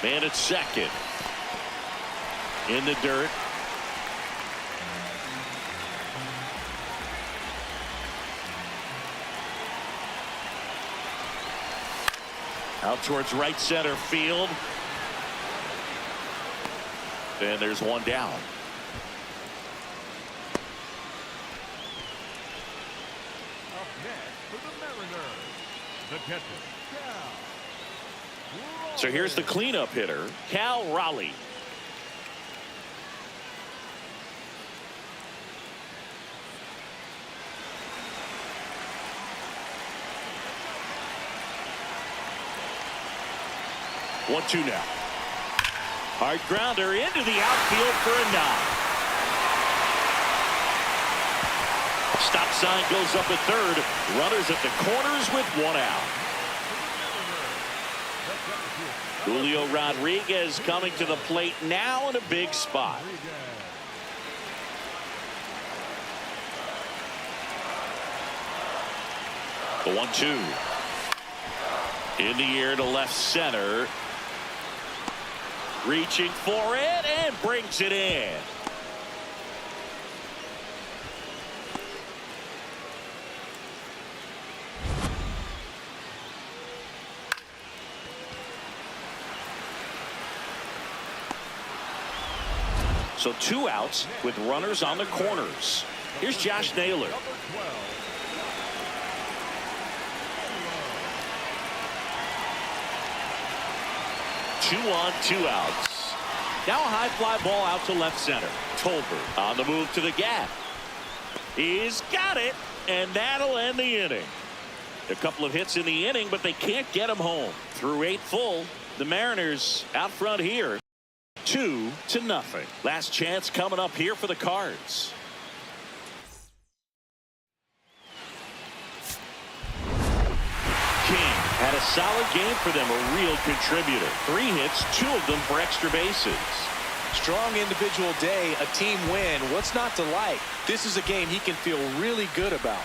Man at second. In the dirt. Out towards right center field. And there's one down. Up next for the Mariners, the catcher, Cal. So here's the cleanup hitter, Cal Raleigh. One, two now. Hard grounder into the outfield for a knock. Stop sign goes up at third. Runners at the corners with one out. Julio Rodriguez coming to the plate now in a big spot. The 1-2. In the air to left center. Reaching for it and brings it in. So 2 outs with runners on the corners. Here's Josh Naylor. Two on, 2 outs. Now a high fly ball out to left center. Tolbert on the move to the gap. He's got it, and that'll end the inning. A couple of hits in the inning, but they can't get him home. Through 8 full, the Mariners out front here. 2-0. Last chance coming up here for the Cards. King had a solid game for them, a real contributor. 3 hits, 2 of them for extra bases. Strong individual day, a team win. What's not to like? This is a game he can feel really good about.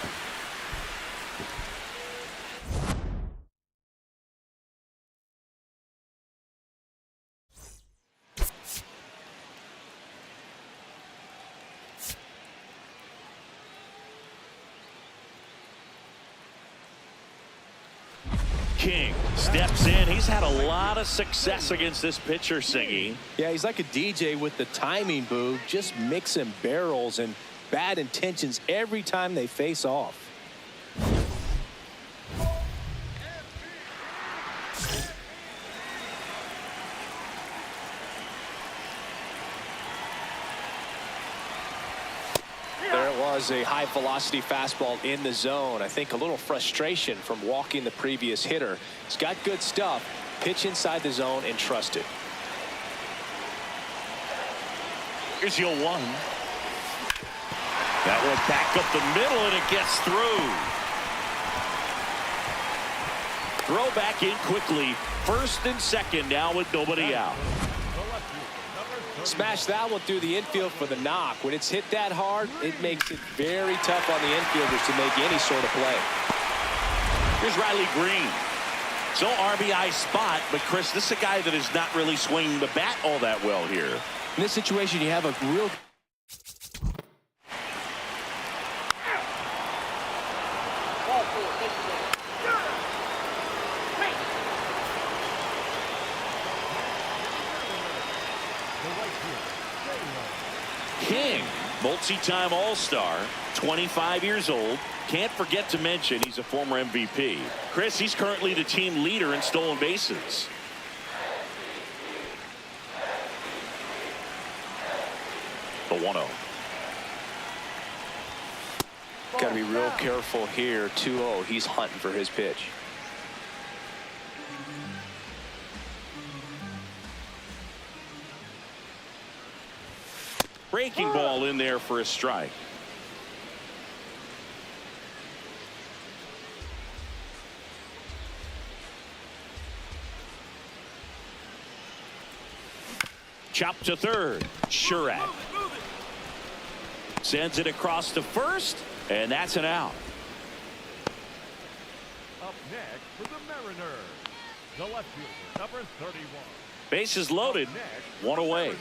King steps in. He's had a lot of success against this pitcher, Singy. Yeah, he's like a DJ with the timing, Boo. Just mixing barrels and bad intentions every time they face off. A high velocity fastball in the zone. I think a little frustration from walking the previous hitter. He's got good stuff. Pitch inside the zone and trust it. Here's your 1. That one back up the middle and it gets through. Throw back in quickly. First and second now with nobody out. Smash that one through the infield for the knock. When it's hit that hard, it makes it very tough on the infielders to make any sort of play. Here's Riley Green. So RBI spot, but Chris, this is a guy that is not really swinging the bat all that well here. In this situation, you have a real... King, multi-time All-Star, 25 years old. Can't forget to mention he's a former MVP. Chris, he's currently the team leader in stolen bases. The 1-0. Got to be real careful here. 2-0. He's hunting for his pitch. Breaking ball in there for a strike. Chop to third. Shurak sends it across to first, and that's an out. Up next for the Mariners, the left fielder, number 31. Bases loaded, Up next, one away. Mariners,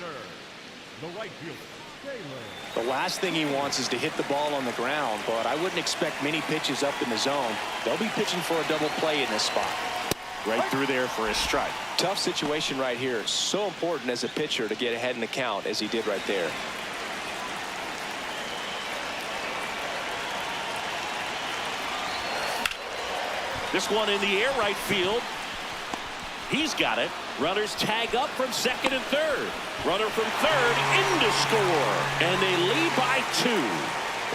the right fielder, Taylor. The last thing he wants is to hit the ball on the ground, but I wouldn't expect many pitches up in the zone. They'll be pitching for a double play in this spot. Right through there for a strike. Tough situation right here. So important as a pitcher to get ahead in the count as he did right there. This one in the air, right field. He's got it. Runners tag up from second and third. Runner from third in to score. And they lead by 2.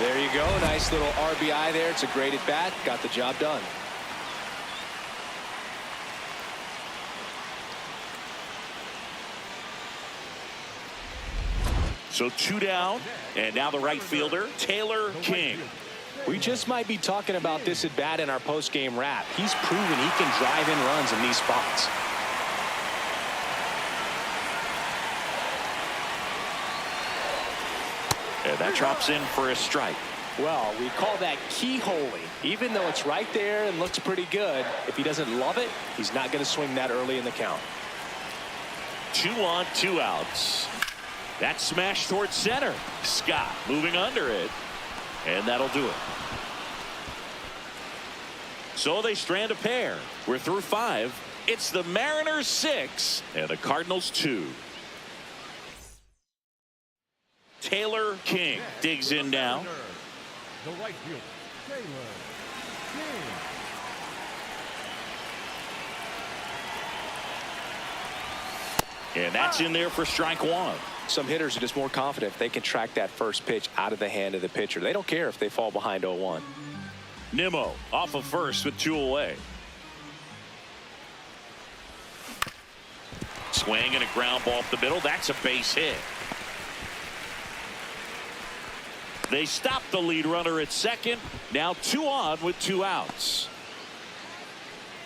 There you go. Nice little RBI there. It's a great at bat. Got the job done. So 2 down, and now the right fielder, Taylor King. We just might be talking about this at bat in our post-game wrap. He's proven he can drive in runs in these spots. And that drops in for a strike. Well, we call that keyholing. Even though it's right there and looks pretty good, if he doesn't love it, he's not going to swing that early in the count. 2 on, 2 outs. That smash towards center. Scott moving under it. And that'll do it. So they strand a pair. We're through 5. It's the Mariners 6 and the Cardinals 2. Taylor King digs in now. The right fielder, Taylor King. And that's in there for strike 1. Some hitters are just more confident if they can track that first pitch out of the hand of the pitcher. They don't care if they fall behind 0-1. Nimmo off of first with 2 away. Swing and a ground ball up the middle. That's a base hit. They stop the lead runner at second. Now 2 on with 2 outs.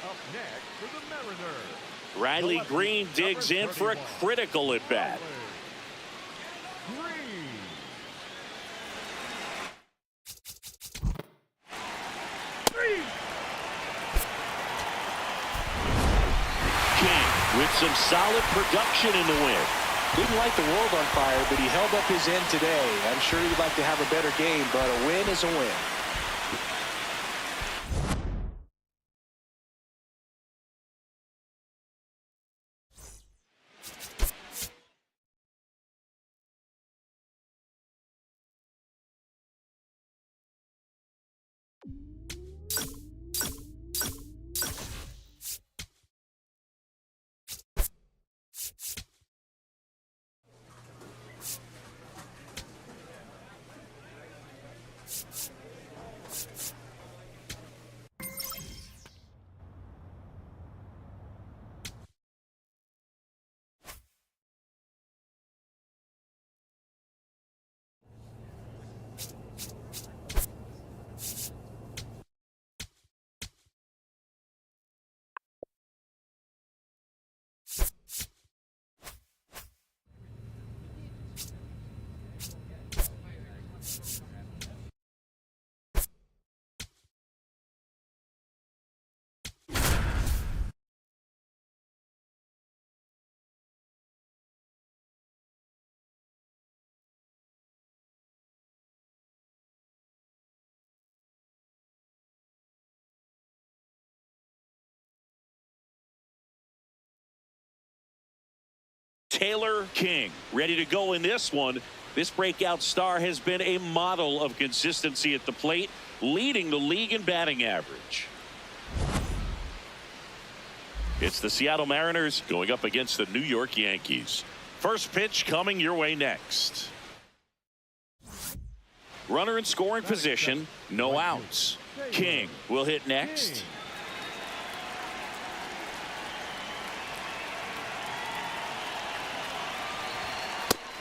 Up next for the Mariners, Riley Green digs in for a critical at bat. Green. King with some solid production in the win. Didn't light the world on fire, but he held up his end today. I'm sure he'd like to have a better game, but a win is a win. Taylor King ready to go in this one. This breakout star has been a model of consistency at the plate, leading the league in batting average. It's the Seattle Mariners going up against the New York Yankees. First pitch coming your way next. Runner in scoring position, no outs. King will hit next.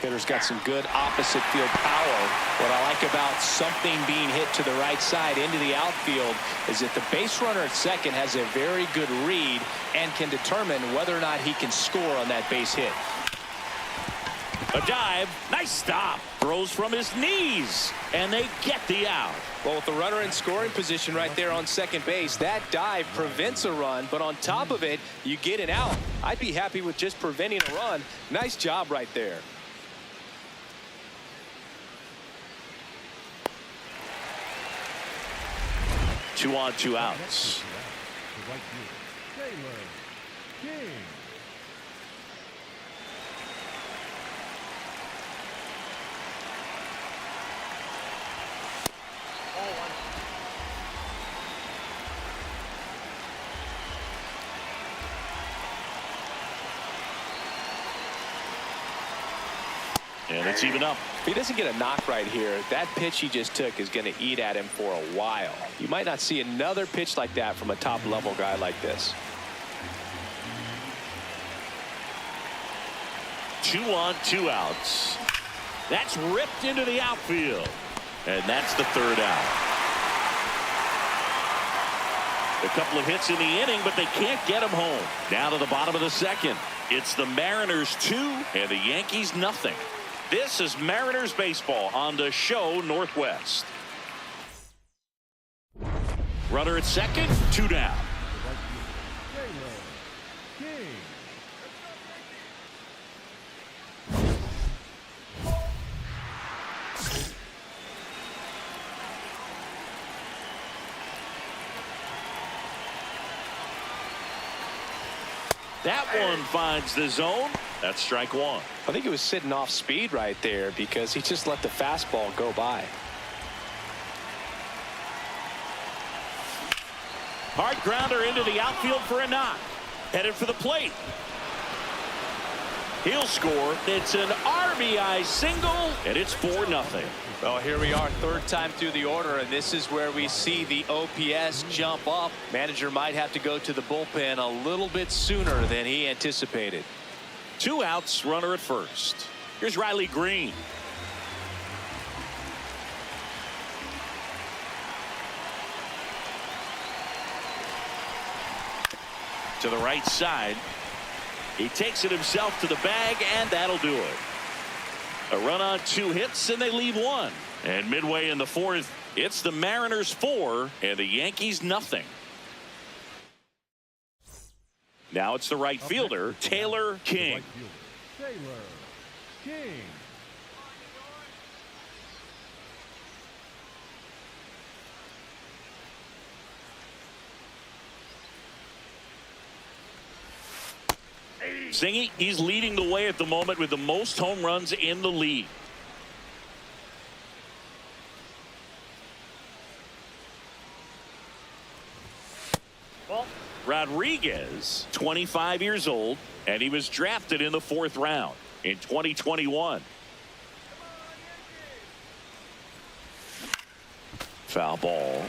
Hitter's got some good opposite field power. What I like about something being hit to the right side into the outfield is that the base runner at second has a very good read and can determine whether or not he can score on that base hit. A dive. Nice stop. Throws from his knees. And they get the out. Well, with the runner in scoring position right there on second base, that dive prevents a run, but on top of it, you get an out. I'd be happy with just preventing a run. Nice job right there. Two on, two outs. The right fielder, Taylor King. And it's even up. If he doesn't get a knock right here, that pitch he just took is going to eat at him for a while. You might not see another pitch like that from a top-level guy like this. 2 on, 2 outs. That's ripped into the outfield. And that's the third out. A couple of hits in the inning, but they can't get him home. Down to the bottom of the second. It's the Mariners 2 and the Yankees nothing. This is Mariners baseball on the show Northwest. Runner at second, 2 down. Taylor King. That one finds the zone. That's strike one. I think he was sitting off speed right there because he just let the fastball go by. Hard grounder into the outfield for a knock. Headed for the plate. He'll score. It's an RBI single, and it's 4-0. Well, here we are, third time through the order, and this is where we see the OPS jump up. Manager might have to go to the bullpen a little bit sooner than he anticipated. 2 outs, runner at first. Here's Riley Green. To the right side. He takes it himself to the bag, and that'll do it. A run on 2 hits, and they leave 1. And midway in the 4th, it's the Mariners 4 and the Yankees nothing. Now it's the right fielder, Taylor King. Taylor King. Zingy, he's leading the way at the moment with the most home runs in the league. Rodriguez, 25 years old, and he was drafted in the 4th round in 2021. Foul ball.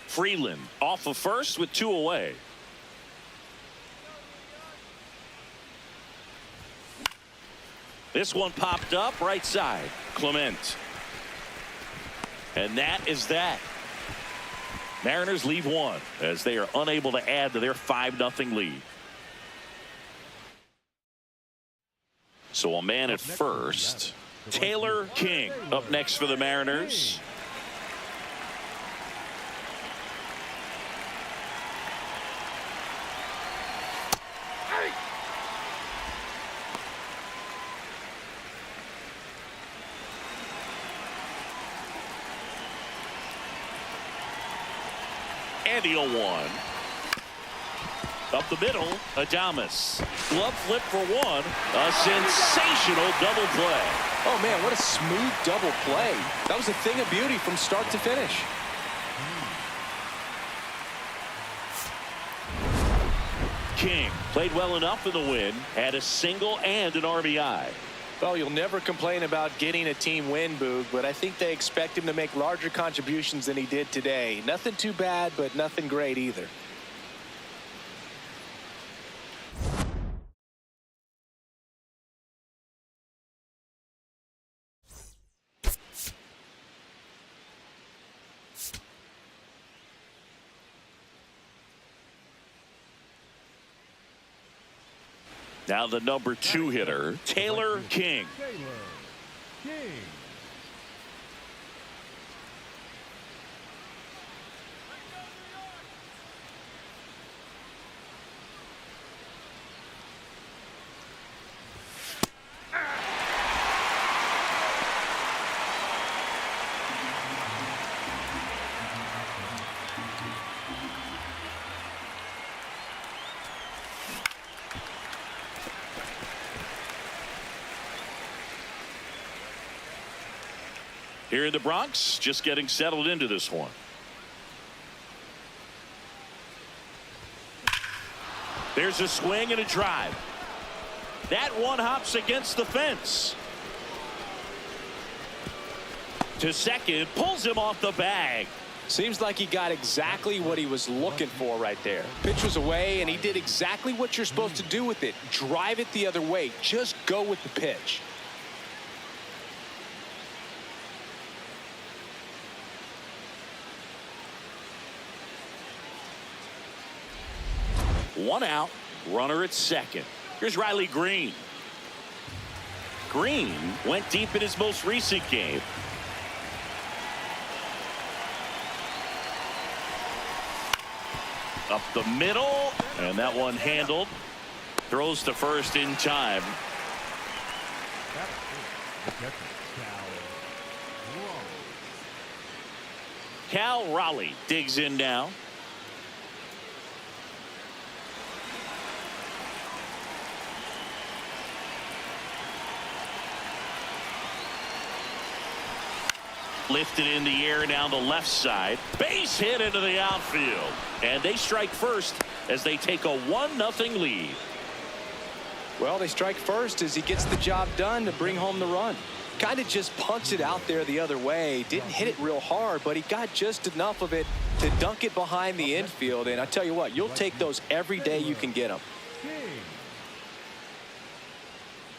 Freeland off of first with 2 away. This one popped up right side. Clement. And that is that. Mariners leave 1 as they are unable to add to their 5-0 lead. So a man at first. Taylor King up next for the Mariners. And the 0-1. Up the middle, Adames. Glove flip for 1. A sensational double play. Oh, man, what a smooth double play. That was a thing of beauty from start to finish. King played well enough in the win. Had a single and an RBI. Well, you'll never complain about getting a team win, Boog, but I think they expect him to make larger contributions than he did today. Nothing too bad, but nothing great either. Now the number 2 hitter, Taylor King. Taylor King. Here in the Bronx, just getting settled into this one. There's a swing and a drive. That one hops against the fence. To second, pulls him off the bag. Seems like he got exactly what he was looking for right there. Pitch was away, and he did exactly what you're supposed to do with it. Drive it the other way. Just go with the pitch. One out, runner at second. Here's Riley Green. Green went deep in his most recent game. Up the middle, and that one handled. Throws to first in time. Cal Raleigh digs in now. Lifted in the air down the left side. Base hit into the outfield. And they strike first as they take a 1-0 lead. Well, they strike first as he gets the job done to bring home the run. Kind of just punched it out there the other way. Didn't hit it real hard, but he got just enough of it to dunk it behind the infield. And I tell you what, you'll take those every day you can get them.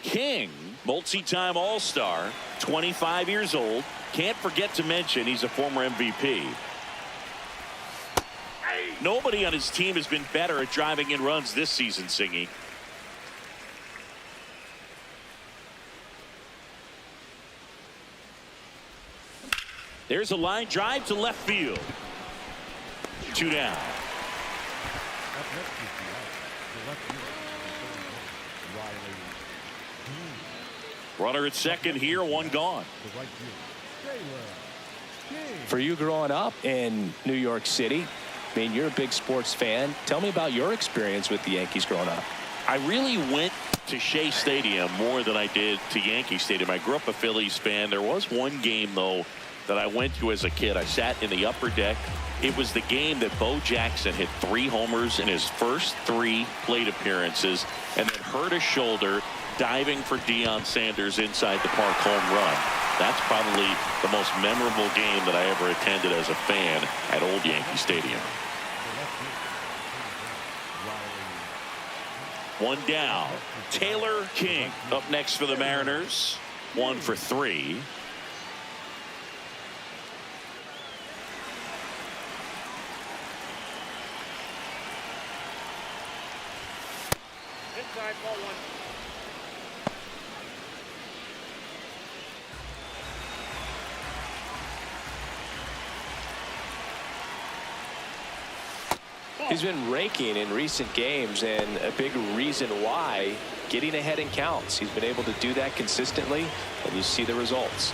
King, multi-time All-Star, 25 years old. Can't forget to mention he's a former MVP. Nobody on his team has been better at driving in runs this season, Singy. There's a line drive to left field. 2 down. Runner at second here, 1 gone. For you growing up in New York City, I mean, you're a big sports fan. Tell me about your experience with the Yankees growing up. I really went to Shea Stadium more than I did to Yankee Stadium. I grew up a Phillies fan. There was one game, though, that I went to as a kid. I sat in the upper deck. It was the game that Bo Jackson hit 3 homers in his first 3 plate appearances and then hurt his shoulder diving for Deion Sanders inside the park home run. That's probably the most memorable game that I ever attended as a fan at Old Yankee Stadium. 1 down. Taylor King up next for the Mariners. 1 for 3. Inside, ball 1. He's been raking in recent games, and a big reason why, getting ahead in counts. He's been able to do that consistently, and you see the results.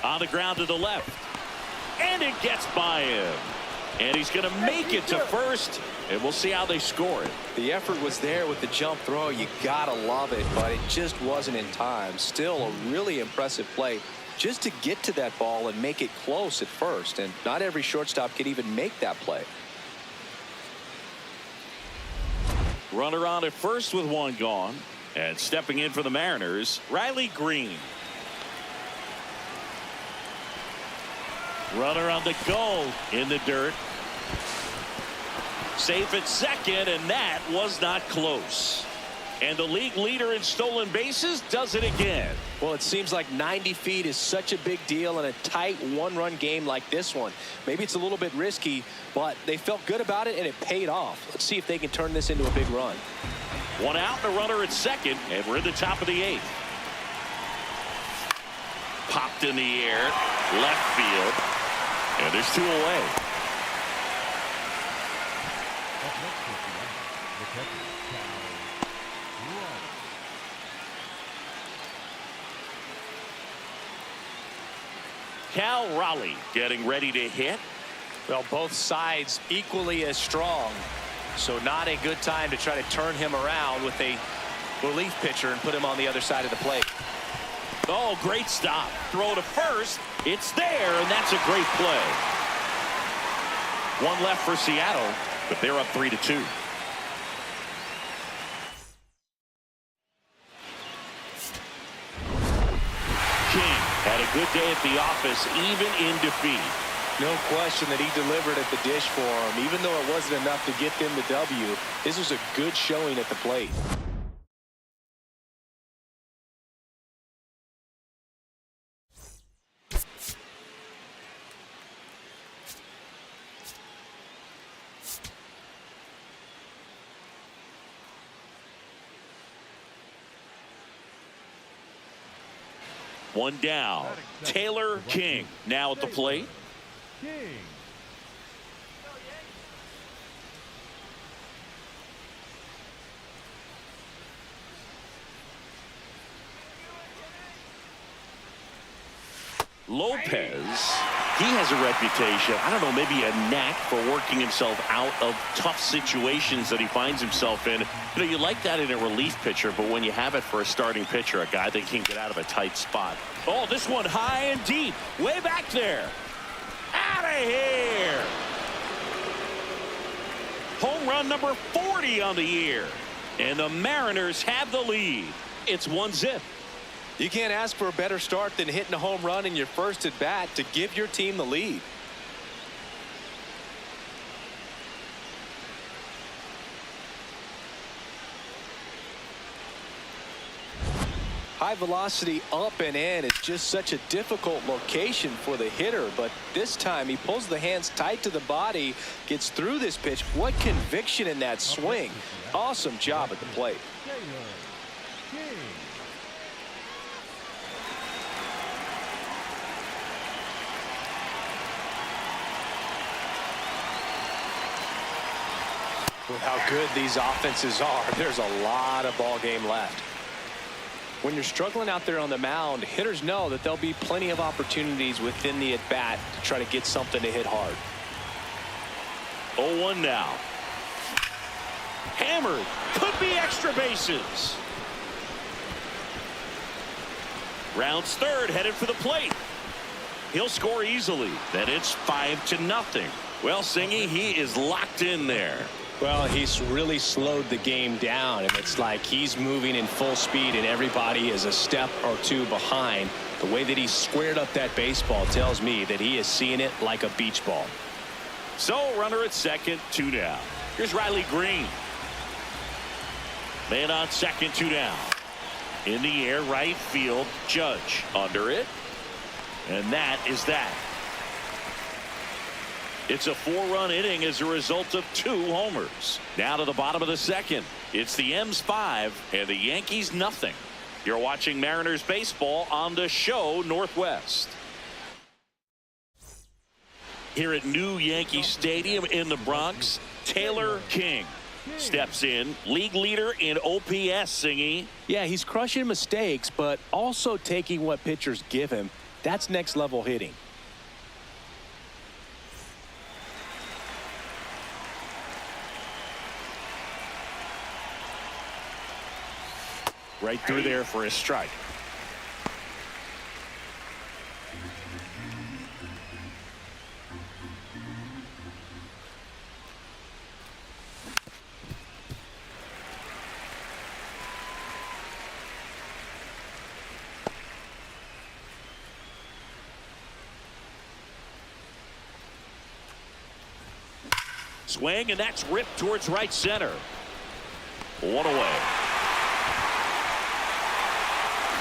On the ground to the left, and it gets by him, and he's going to make it to first, and we'll see how they score it. The effort was there with the jump throw. You gotta love it, but it just wasn't in time. Still a really impressive play just to get to that ball and make it close at first, and not every shortstop could even make that play. Runner on at first with 1 gone, and stepping in for the Mariners, Riley Green. Runner on the go in the dirt. Safe at second, and that was not close. And the league leader in stolen bases does it again. Well, it seems like 90 feet is such a big deal in a tight one-run game like this one. Maybe it's a little bit risky, but they felt good about it, and it paid off. Let's see if they can turn this into a big run. One out, and a runner at second, and we're in the top of the 8th. Popped in the air, left field, and there's 2 away. Cal Raleigh getting ready to hit. Well, both sides equally as strong, so not a good time to try to turn him around with a relief pitcher and put him on the other side of the plate. Oh, great stop. Throw to first. It's there, and that's a great play. One left for Seattle, but they're up 3-2. King had a good day at the office, even in defeat. No question that he delivered at the dish for him. Even though it wasn't enough to get them the W, this was a good showing at the plate. One down. Taylor King now at the plate. King. Lopez, he has a reputation, I don't know, maybe a knack for working himself out of tough situations that he finds himself in. You know, you like that in a relief pitcher, but when you have it for a starting pitcher, a guy that can get out of a tight spot. Oh, this one high and deep, way back there. Out of here. Home run number 40 on the year. And the Mariners have the lead. It's 1-0. You can't ask for a better start than hitting a home run in your first at bat to give your team the lead. High velocity up and in. It's just such a difficult location for the hitter, but this time he pulls the hands tight to the body, gets through this pitch. What conviction in that swing. Awesome job at the plate. With how good these offenses are, there's a lot of ball game left. When you're struggling out there on the mound, hitters know that there'll be plenty of opportunities within the at-bat to try to get something to hit hard. 0-1 now. Hammered. Could be extra bases. Rounds third, headed for the plate. He'll score easily. Then it's 5-0. Well, Singy, he is locked in there. Well, he's really slowed the game down, and it's like he's moving in full speed and everybody is a step or two behind. The way that he squared up that baseball tells me that he is seeing it like a beach ball. So, runner at second, 2 down. Here's Riley Green. Man on second, 2 down. In the air, right field, Judge under it. And that is that. It's a 4-run inning as a result of 2 homers. Now to the bottom of the second. It's the M's 5 and the Yankees nothing. You're watching Mariners baseball on the show Northwest. Here at New Yankee Stadium in the Bronx, Taylor King steps in, league leader in OPS, Singy. Yeah, he's crushing mistakes, but also taking what pitchers give him. That's next level hitting. Right through there for a strike. Swing, and that's ripped towards right center. 1 away.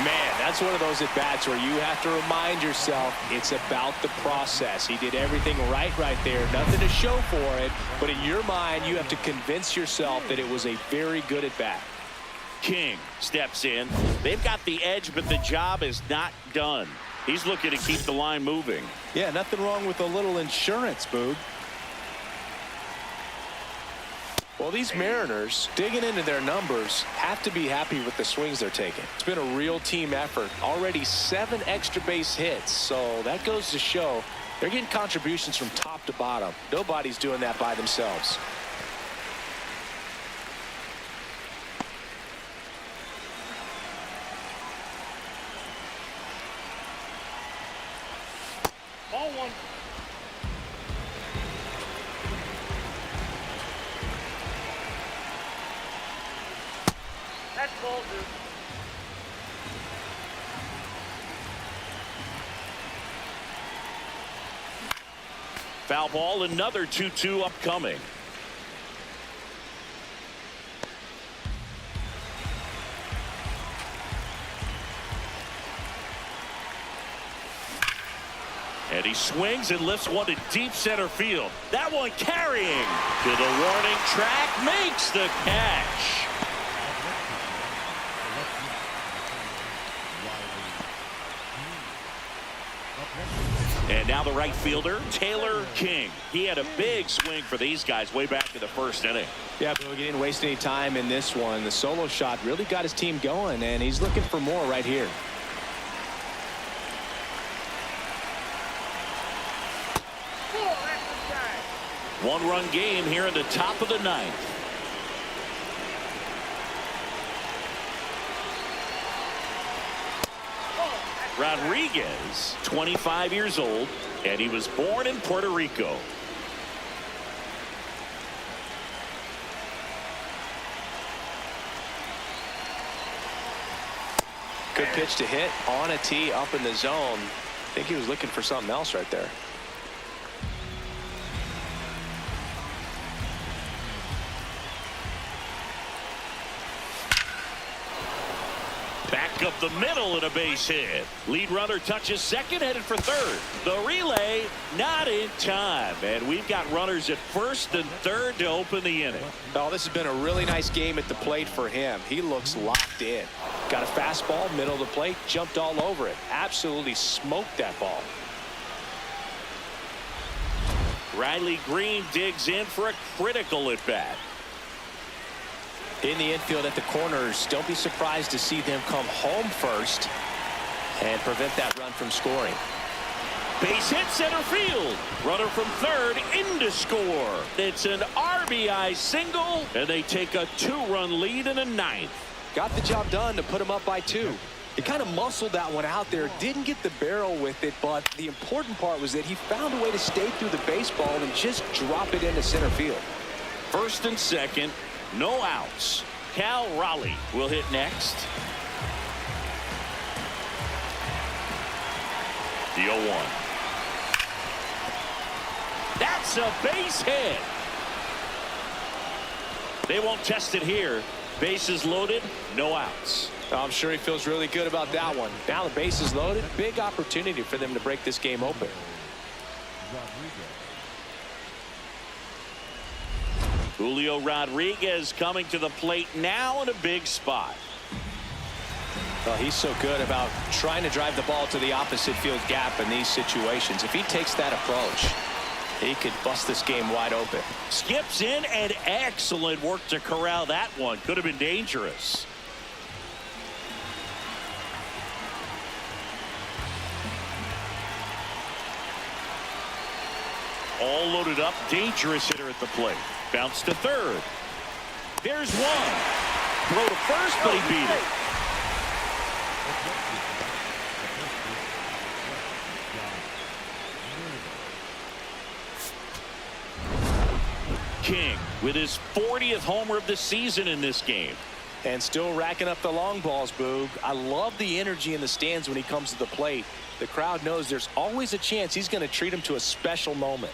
Man, that's one of those at-bats where you have to remind yourself it's about the process. He did everything right there. Nothing to show for it. But in your mind, you have to convince yourself that it was a very good at-bat. King steps in. They've got the edge, but the job is not done. He's looking to keep the line moving. Yeah, nothing wrong with a little insurance, Boog. Well, these Mariners, digging into their numbers, have to be happy with the swings they're taking. It's been a real team effort. Already 7 extra base hits, so that goes to show they're getting contributions from top to bottom. Nobody's doing that by themselves. Ball 1. That's ball 2. Foul ball, another 2-2 upcoming. And he swings and lifts one to deep center field. That one carrying to the warning track, makes the catch. And now the right fielder, Taylor King. He had a big swing for these guys way back in the first inning. Yeah, but he didn't waste any time in this one. The solo shot really got his team going, and he's looking for more right here. One-run game here in the top of the 9th. Rodriguez, 25 years old, and he was born in Puerto Rico. Good pitch to hit on a tee up in the zone. I think he was looking for something else right there. Back up the middle and a base hit. Lead runner touches second, headed for third. The relay not in time, and we've got runners at first and third to open the inning. Oh, this has been a really nice game at the plate for him. He looks locked in. Got a fastball, middle of the plate, jumped all over it. Absolutely smoked that ball. Riley Green digs in for a critical at bat. In the infield at the corners, don't be surprised to see them come home first and prevent that run from scoring. Base hit center field. Runner from third in to score. It's an RBI single, and they take a 2-run lead in the 9th. Got the job done to put them up by 2. He kind of muscled that one out there, didn't get the barrel with it, but the important part was that he found a way to stay through the baseball and just drop it into center field. First and second, no outs. Cal Raleigh will hit next. The 0-1. That's a base hit. They won't test it here. Bases loaded, no outs. I'm sure he feels really good about that one. Now the base is loaded. Big opportunity for them to break this game open. Julio Rodriguez coming to the plate now in a big spot. Well, he's so good about trying to drive the ball to the opposite field gap in these situations. If he takes that approach, he could bust this game wide open. Skips in, and excellent work to corral that one. Could have been dangerous. All loaded up, dangerous hitter at the plate. Bounce to third. There's one. Throw to first, but he beat it. King with his 40th homer of the season in this game. And still racking up the long balls, Boog. I love the energy in the stands when he comes to the plate. The crowd knows there's always a chance he's going to treat him to a special moment.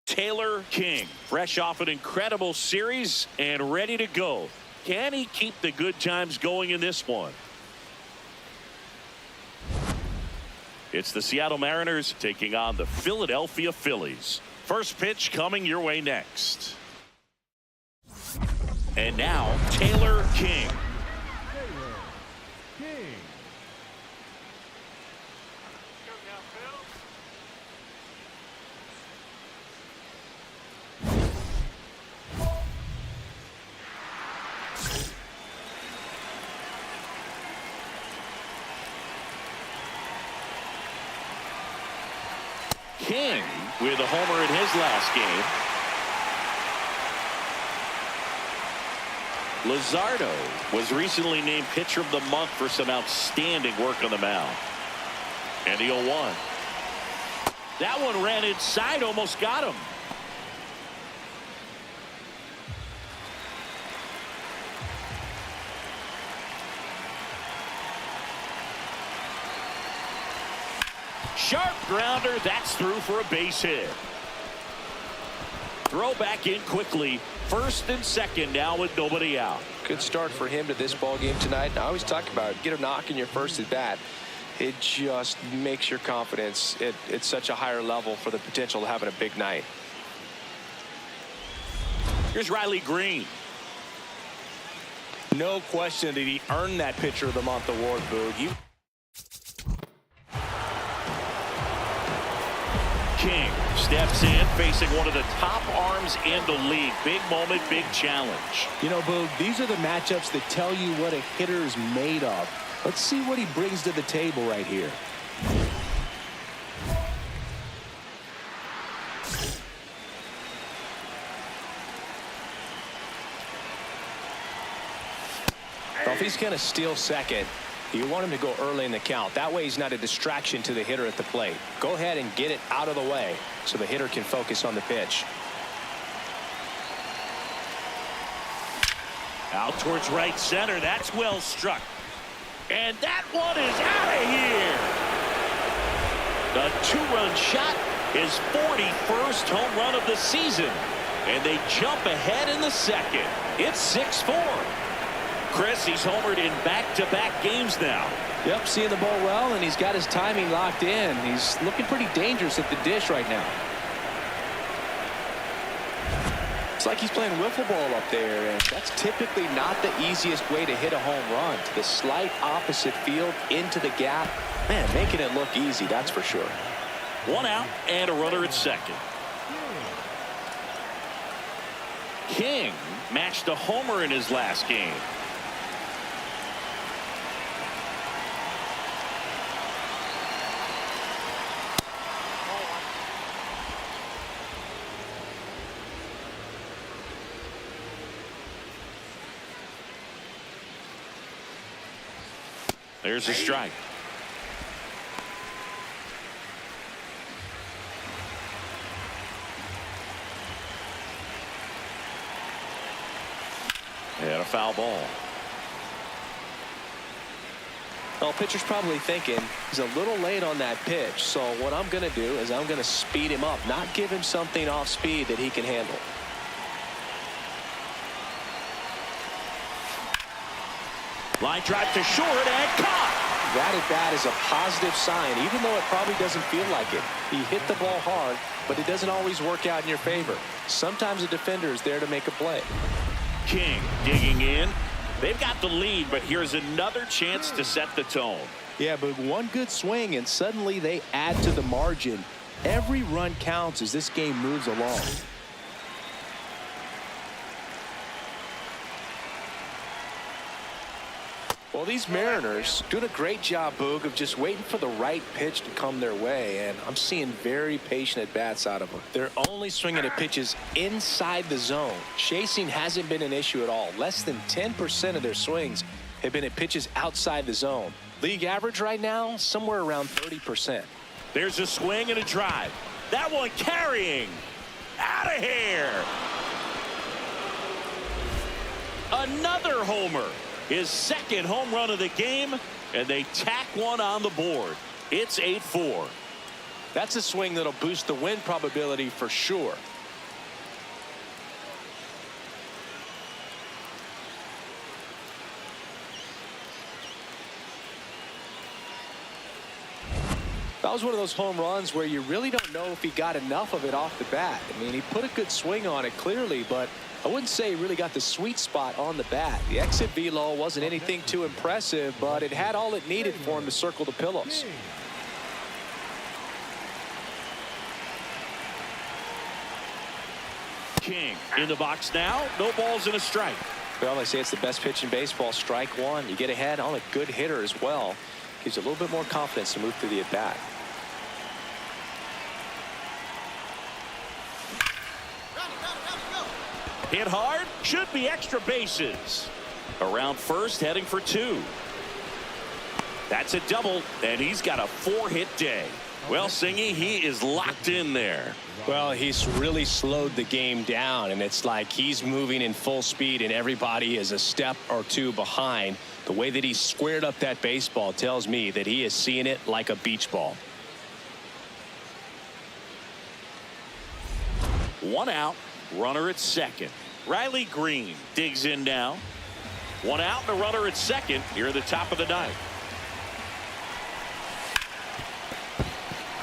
Taylor King, fresh off an incredible series and ready to go. Can he keep the good times going in this one? It's the Seattle Mariners taking on the Philadelphia Phillies. First pitch coming your way next. And now, Taylor King. Taylor King. King with a homer in his last game. Luzardo was recently named Pitcher of the Month for some outstanding work on the mound. And the 0-1. That one ran inside, almost got him. Sharp grounder, that's through for a base hit. Throw back in quickly. First and second now with nobody out. Good start for him to this ball game tonight. I always talk about get a knock in your first at bat. It just makes your confidence at such a higher level for the potential of having a big night. Here's Riley Green. No question did he earn that Pitcher of the Month award, Boog. King steps in, facing one of the top arms in the league. Big moment, big challenge. You know, Boog, these are the matchups that tell you what a hitter is made of. Let's see what he brings to the table right here. Well, if he's going to steal second, you want him to go early in the count. That way he's not a distraction to the hitter at the plate. Go ahead and get it out of the way so the hitter can focus on the pitch. Out towards right center. That's well struck. And that one is out of here. The two-run shot, his 41st home run of the season. And they jump ahead in the second. It's 6-4. Chris, he's homered in back-to-back games now. Yep, seeing the ball well, and he's got his timing locked in. He's looking pretty dangerous at the dish right now. It's like he's playing wiffle ball up there, and that's typically not the easiest way to hit a home run. To the slight opposite field, into the gap. Man, making it look easy, that's for sure. One out and a runner at second. King matched a homer in his last game. There's a strike. And a foul ball. Well, pitcher's probably thinking he's a little late on that pitch. So what I'm going to do is I'm going to speed him up, not give him something off speed that he can handle. Line drive to short and caught. That at bat is a positive sign, even though it probably doesn't feel like it. He hit the ball hard, but it doesn't always work out in your favor. Sometimes a defender is there to make a play. King digging in. They've got the lead, but here's another chance to set the tone. Yeah, but one good swing and suddenly they add to the margin. Every run counts as this game moves along. Well, these Mariners doing a great job, Boog, of just waiting for the right pitch to come their way, and I'm seeing very patient at-bats out of them. They're only swinging at pitches inside the zone. Chasing hasn't been an issue at all. Less than 10% of their swings have been at pitches outside the zone. League average right now, somewhere around 30%. There's a swing and a drive. That one carrying. Out of here. Another homer. His second home run of the game, and they tack one on the board. It's 8-4. That's a swing that'll boost the win probability for sure. That was one of those home runs where you really don't know if he got enough of it off the bat. I mean, he put a good swing on it clearly, but I wouldn't say he really got the sweet spot on the bat. The exit velo wasn't anything too impressive, but it had all it needed for him to circle the pillows. King in the box now. No balls and a strike. Well, they say it's the best pitch in baseball. Strike one. You get ahead on a good hitter as well. Gives you a little bit more confidence to move through the at-bat. Hit hard. Should be extra bases. Around first, heading for two. That's a double, and he's got a 4-hit day. Well, Singy, he is locked in there. Well, he's really slowed the game down, and it's like he's moving in full speed, and everybody is a step or two behind. The way that he squared up that baseball tells me that he is seeing it like a beach ball. One out, runner at second. Riley Green digs in now. One out and a runner at second here at the top of the ninth.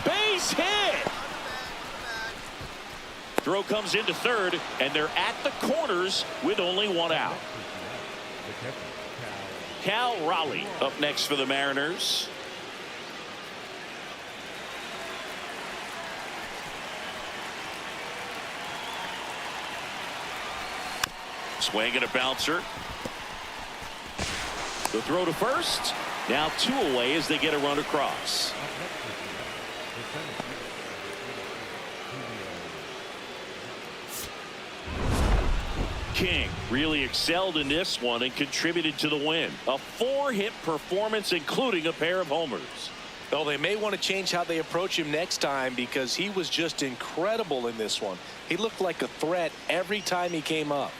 Base hit. Throw comes into third, and they're at the corners with only one out. Cal Raleigh up next for the Mariners. Swing and a bouncer. The throw to first. Now 2 away as they get a run across. King really excelled in this one and contributed to the win. A 4-hit performance, including a pair of homers. Well, they may want to change how they approach him next time because he was just incredible in this one. He looked like a threat every time he came up.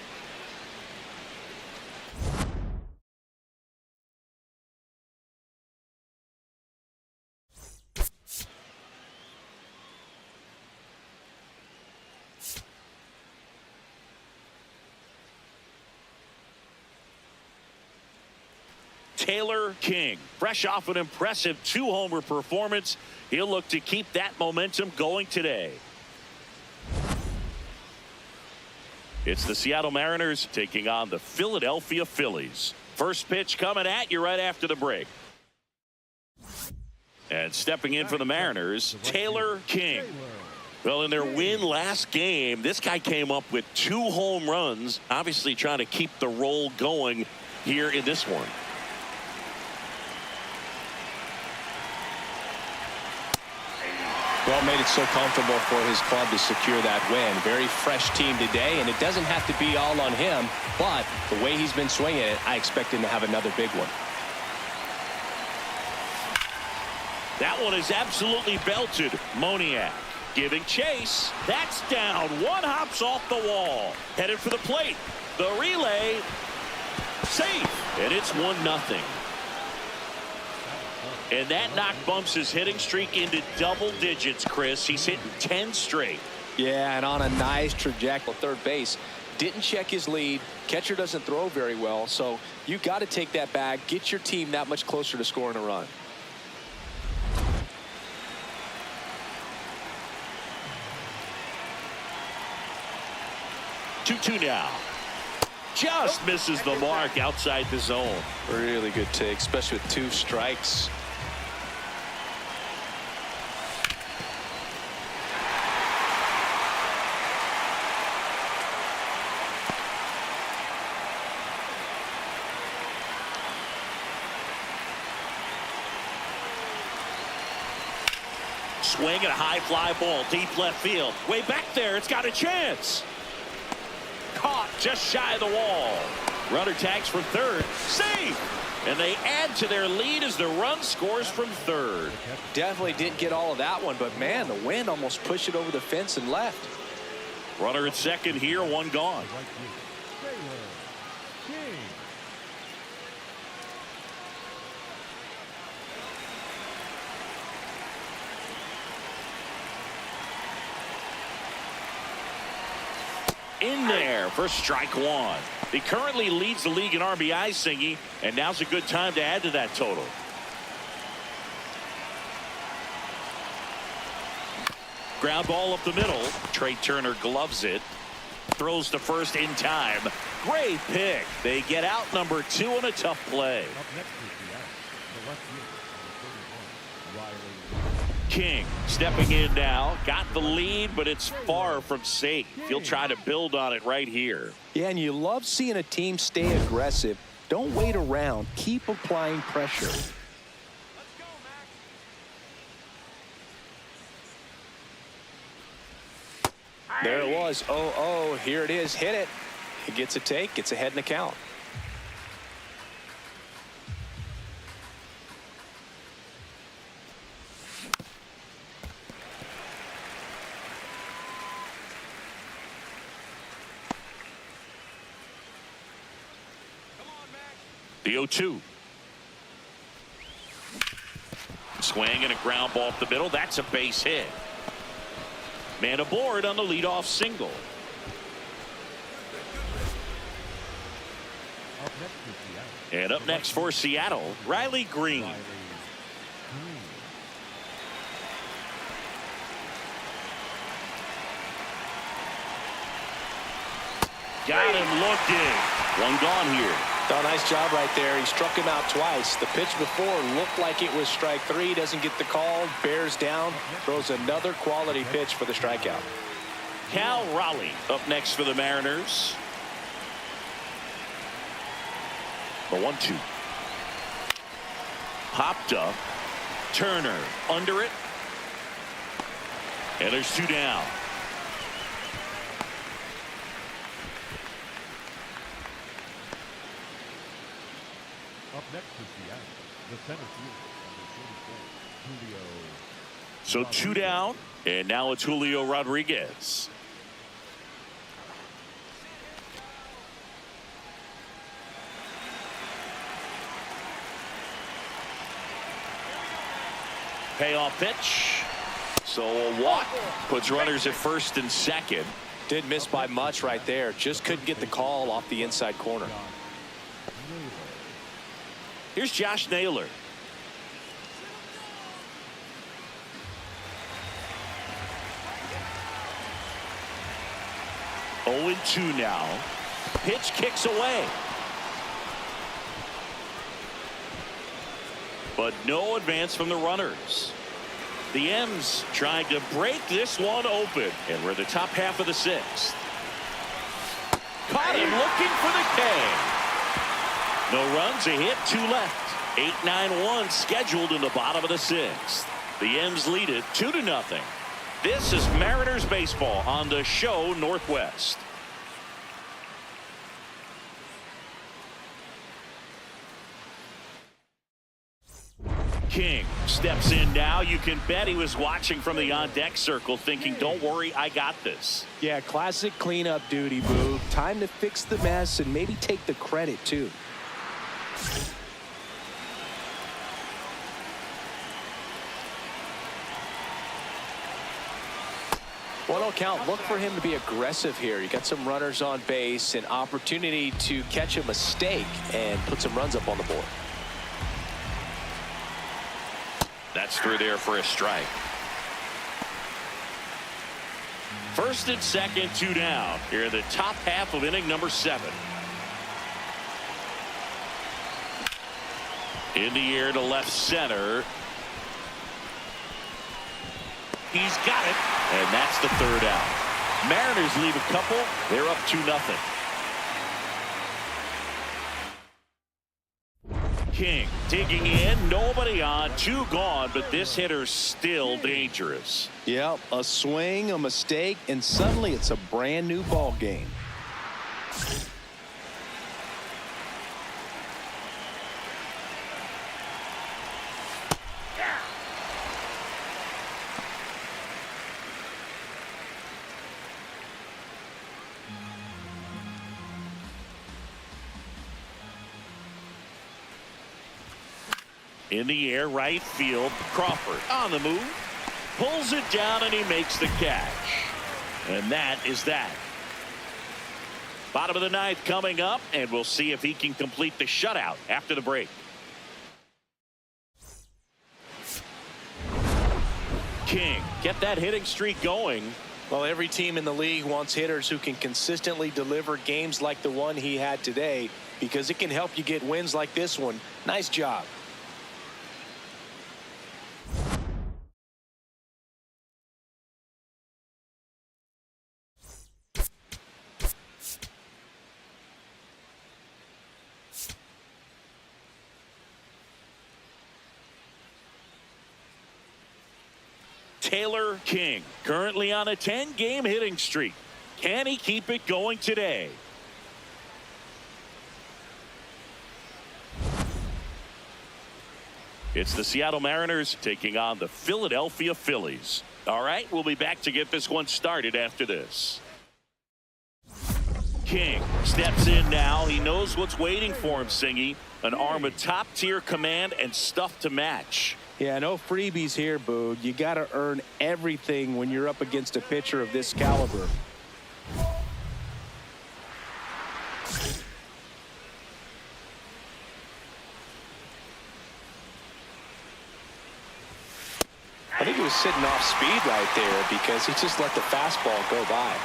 Taylor King, fresh off an impressive 2-homer performance. He'll look to keep that momentum going today. It's the Seattle Mariners taking on the Philadelphia Phillies. First pitch coming at you right after the break. And stepping in for the Mariners, Taylor King. Well, in their win last game, this guy came up with 2 home runs, obviously trying to keep the roll going here in this one. Well, made it so comfortable for his club to secure that win. Very fresh team today, and it doesn't have to be all on him, but the way he's been swinging it, I expect him to have another big one. That one is absolutely belted. Moniak giving chase. That's down. One hops off the wall. Headed for the plate. The relay. Safe. And it's 1-0. And that knock bumps his hitting streak into double digits, Chris. He's hitting 10 straight. Yeah, and on a nice trajectory. Third base didn't check his lead. Catcher doesn't throw very well, so you got to take that bag, get your team that much closer to scoring a run. Two now. Just misses the mark outside the zone. Really good take, especially with 2 strikes. Swing and a high fly ball deep left field. Way back there. It's got a chance. Caught just shy of the wall. Runner tags from third. Safe. And they add to their lead as the run scores from third. Definitely didn't get all of that one, but man, the wind almost pushed it over the fence and left. Runner at second here, 1 gone. In there for strike 1. He currently leads the league in RBIs, Singy, and now's a good time to add to that total. Ground ball up the middle. Trey Turner gloves it. Throws to first in time. Great pick. They get out number 2 on a tough play. King stepping in now. Got the lead, but it's far from safe. He'll try to build on it right here. Yeah, and you love seeing a team stay aggressive. Don't wait around. Keep applying pressure. There it was. Oh, here it is. Hit it. He gets a take. Gets ahead in the count. The 0-2. Swing and a ground ball up the middle. That's a base hit. Man aboard on the leadoff single. And up next for Seattle, Riley Green. Got him looking. 1 gone here. Oh, nice job right there. He struck him out twice. The pitch before looked like it was strike 3. Doesn't get the call. Bears down. Throws another quality pitch for the strikeout. Cal Raleigh up next for the Mariners. The 1-2. Popped up. Turner under it. And there's 2 down. Up next to Seattle, the center fielder, Julio. So 2 down, and now it's Julio Rodriguez. Payoff pitch. So a walk puts runners at first and second. Didn't miss by much right there. Just couldn't get the call off the inside corner. Here's Josh Naylor. Oh, 0-2 now. Pitch kicks away. But no advance from the runners. The M's trying to break this one open. And we're the top half of the 6th. Caught him looking for the K. No runs, a hit, 2 left. 8-9-1 scheduled in the bottom of the 6th. The M's lead it 2-0. This is Mariners baseball on the show Northwest. King steps in now. You can bet he was watching from the on-deck circle thinking, don't worry, I got this. Yeah, classic cleanup duty, Boog. Time to fix the mess and maybe take the credit, too. 1-0 count. Look for him to be aggressive here. You got some runners on base, an opportunity to catch a mistake and put some runs up on the board. That's through there for a strike. First and second, 2 down. Here in the top half of inning number 7. In the air to left center. He's got it, and that's the 3rd out. Mariners leave a couple. They're up 2-0. King digging in, nobody on, 2 gone, but this hitter's still dangerous. Yep, a swing, a mistake, and suddenly it's a brand new ball game. In the air, right field. Crawford on the move. Pulls it down, and he makes the catch. And that is that. Bottom of the 9th coming up, and we'll see if he can complete the shutout after the break. King, get that hitting streak going. Well, every team in the league wants hitters who can consistently deliver games like the one he had today, because it can help you get wins like this one. Nice job. Taylor King, currently on a 10-game hitting streak. Can he keep it going today? It's the Seattle Mariners taking on the Philadelphia Phillies. All right, we'll be back to get this one started after this. King steps in now. He knows what's waiting for him, Singy. An arm of top-tier command and stuff to match. Yeah, no freebies here, Boog. You got to earn everything when you're up against a pitcher of this caliber. I think he was sitting off speed right there because he just let the fastball go by.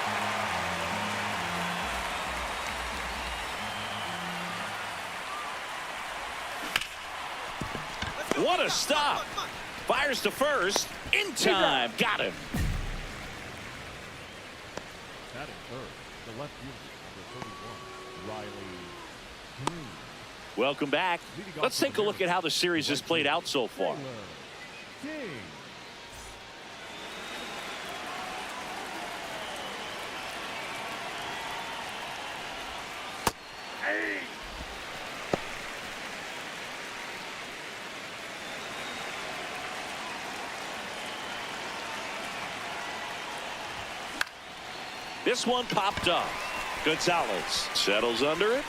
What a stop. Fires to first. In time. Got him. Batting third, the left fielder, number 31, Riley. Welcome back. Let's take a look at how the series has played out so far. King. This one popped up. Gonzalez settles under it.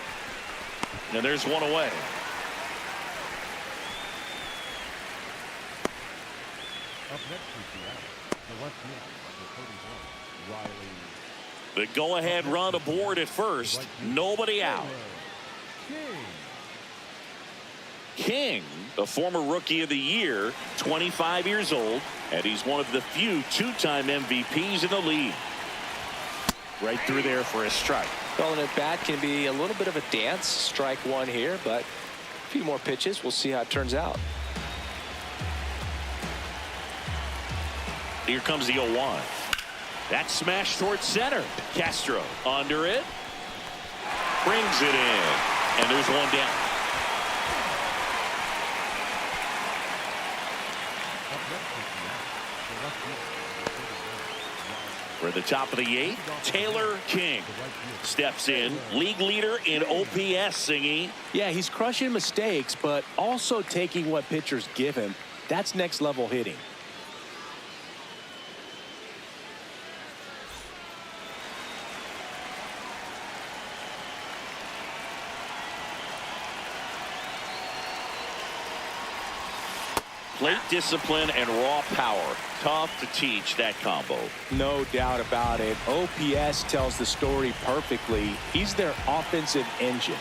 And there's one away. Up next is Seattle, the left fielder, number 31, Riley. The go-ahead run aboard at first. Nobody out. King, the former Rookie of the Year, 25 years old, and he's one of the few 2-time MVPs in the league. Right through there for a strike. Well, an at-bat can be a little bit of a dance. Strike one here, but a few more pitches. We'll see how it turns out. Here comes the 0-1. That smash towards center. Castro under it. Brings it in. And there's one down. For the top of the 8th, Taylor King steps in. League leader in OPS, Singy. Yeah, he's crushing mistakes, but also taking what pitchers give him. That's next level hitting. Plate discipline and raw power. Tough to teach that combo. No doubt about it. OPS tells the story perfectly. He's their offensive engine.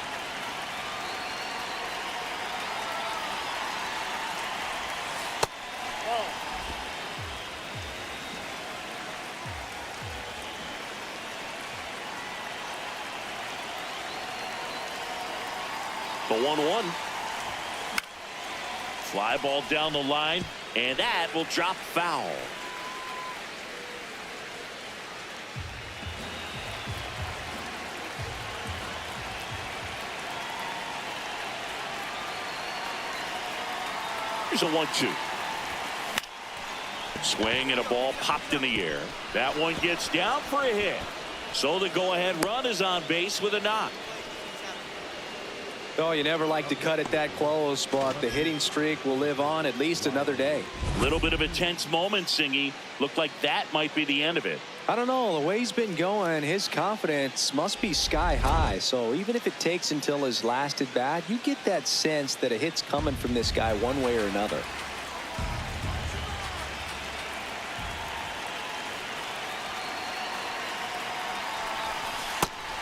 The 1-1. Fly ball down the line, and that will drop foul. Here's a 1-2. Swing and a ball popped in the air. That one gets down for a hit. So the go-ahead run is on base with a knock. Oh, you never like to cut it that close, but the hitting streak will live on at least another day. Little bit of a tense moment, Singy. Looked like that might be the end of it. I don't know. The way he's been going, his confidence must be sky high. So even if it takes until his last at bat, you get that sense that a hit's coming from this guy one way or another.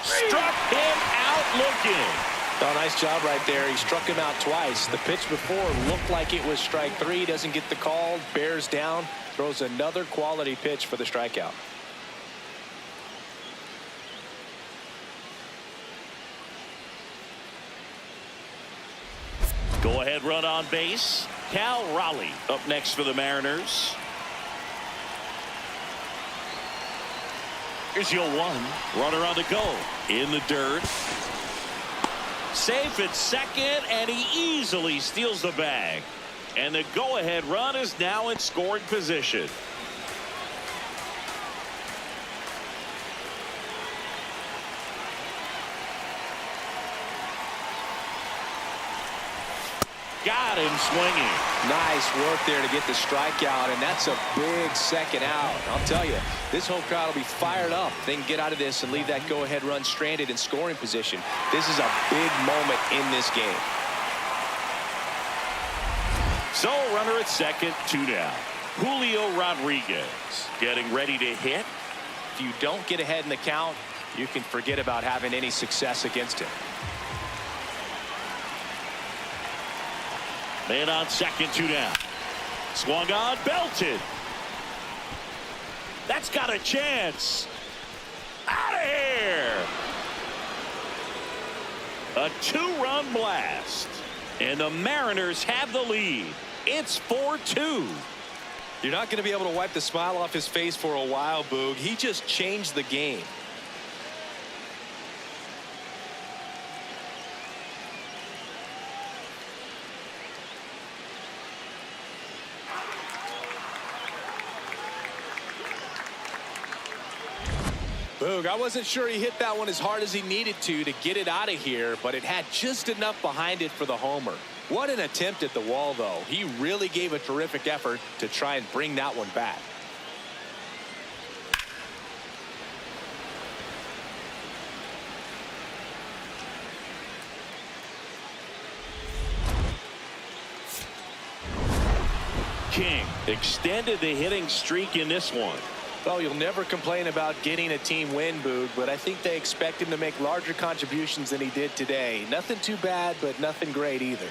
Struck him out looking. Oh, nice job right there. He struck him out twice. The pitch before looked like it was strike three. Doesn't get the call. Bears down. Throws another quality pitch for the strikeout. Go ahead run on base. Cal Raleigh up next for the Mariners. Here's your 1. Runner on the go. In the dirt. Safe at second, and he easily steals the bag. And the go-ahead run is now in scoring position. Got him swinging. Nice work there to get the strikeout, and that's a big second out. I'll tell you, this whole crowd will be fired up. They can get out of this and leave that go-ahead run stranded in scoring position. This is a big moment in this game. So runner at second, 2 down. Julio Rodriguez getting ready to hit. If you don't get ahead in the count, you can forget about having any success against him. Man on second, 2 down. Swung on, belted. That's got a chance. Out of here. A 2-run blast. And the Mariners have the lead. It's 4-2. You're not going to be able to wipe the smile off his face for a while, Boog. He just changed the game. Boog, I wasn't sure he hit that one as hard as he needed to get it out of here, but it had just enough behind it for the homer. What an attempt at the wall, though. He really gave a terrific effort to try and bring that one back. King extended the hitting streak in this one. Well, you'll never complain about getting a team win, Boog, but I think they expect him to make larger contributions than he did today. Nothing too bad, but nothing great either.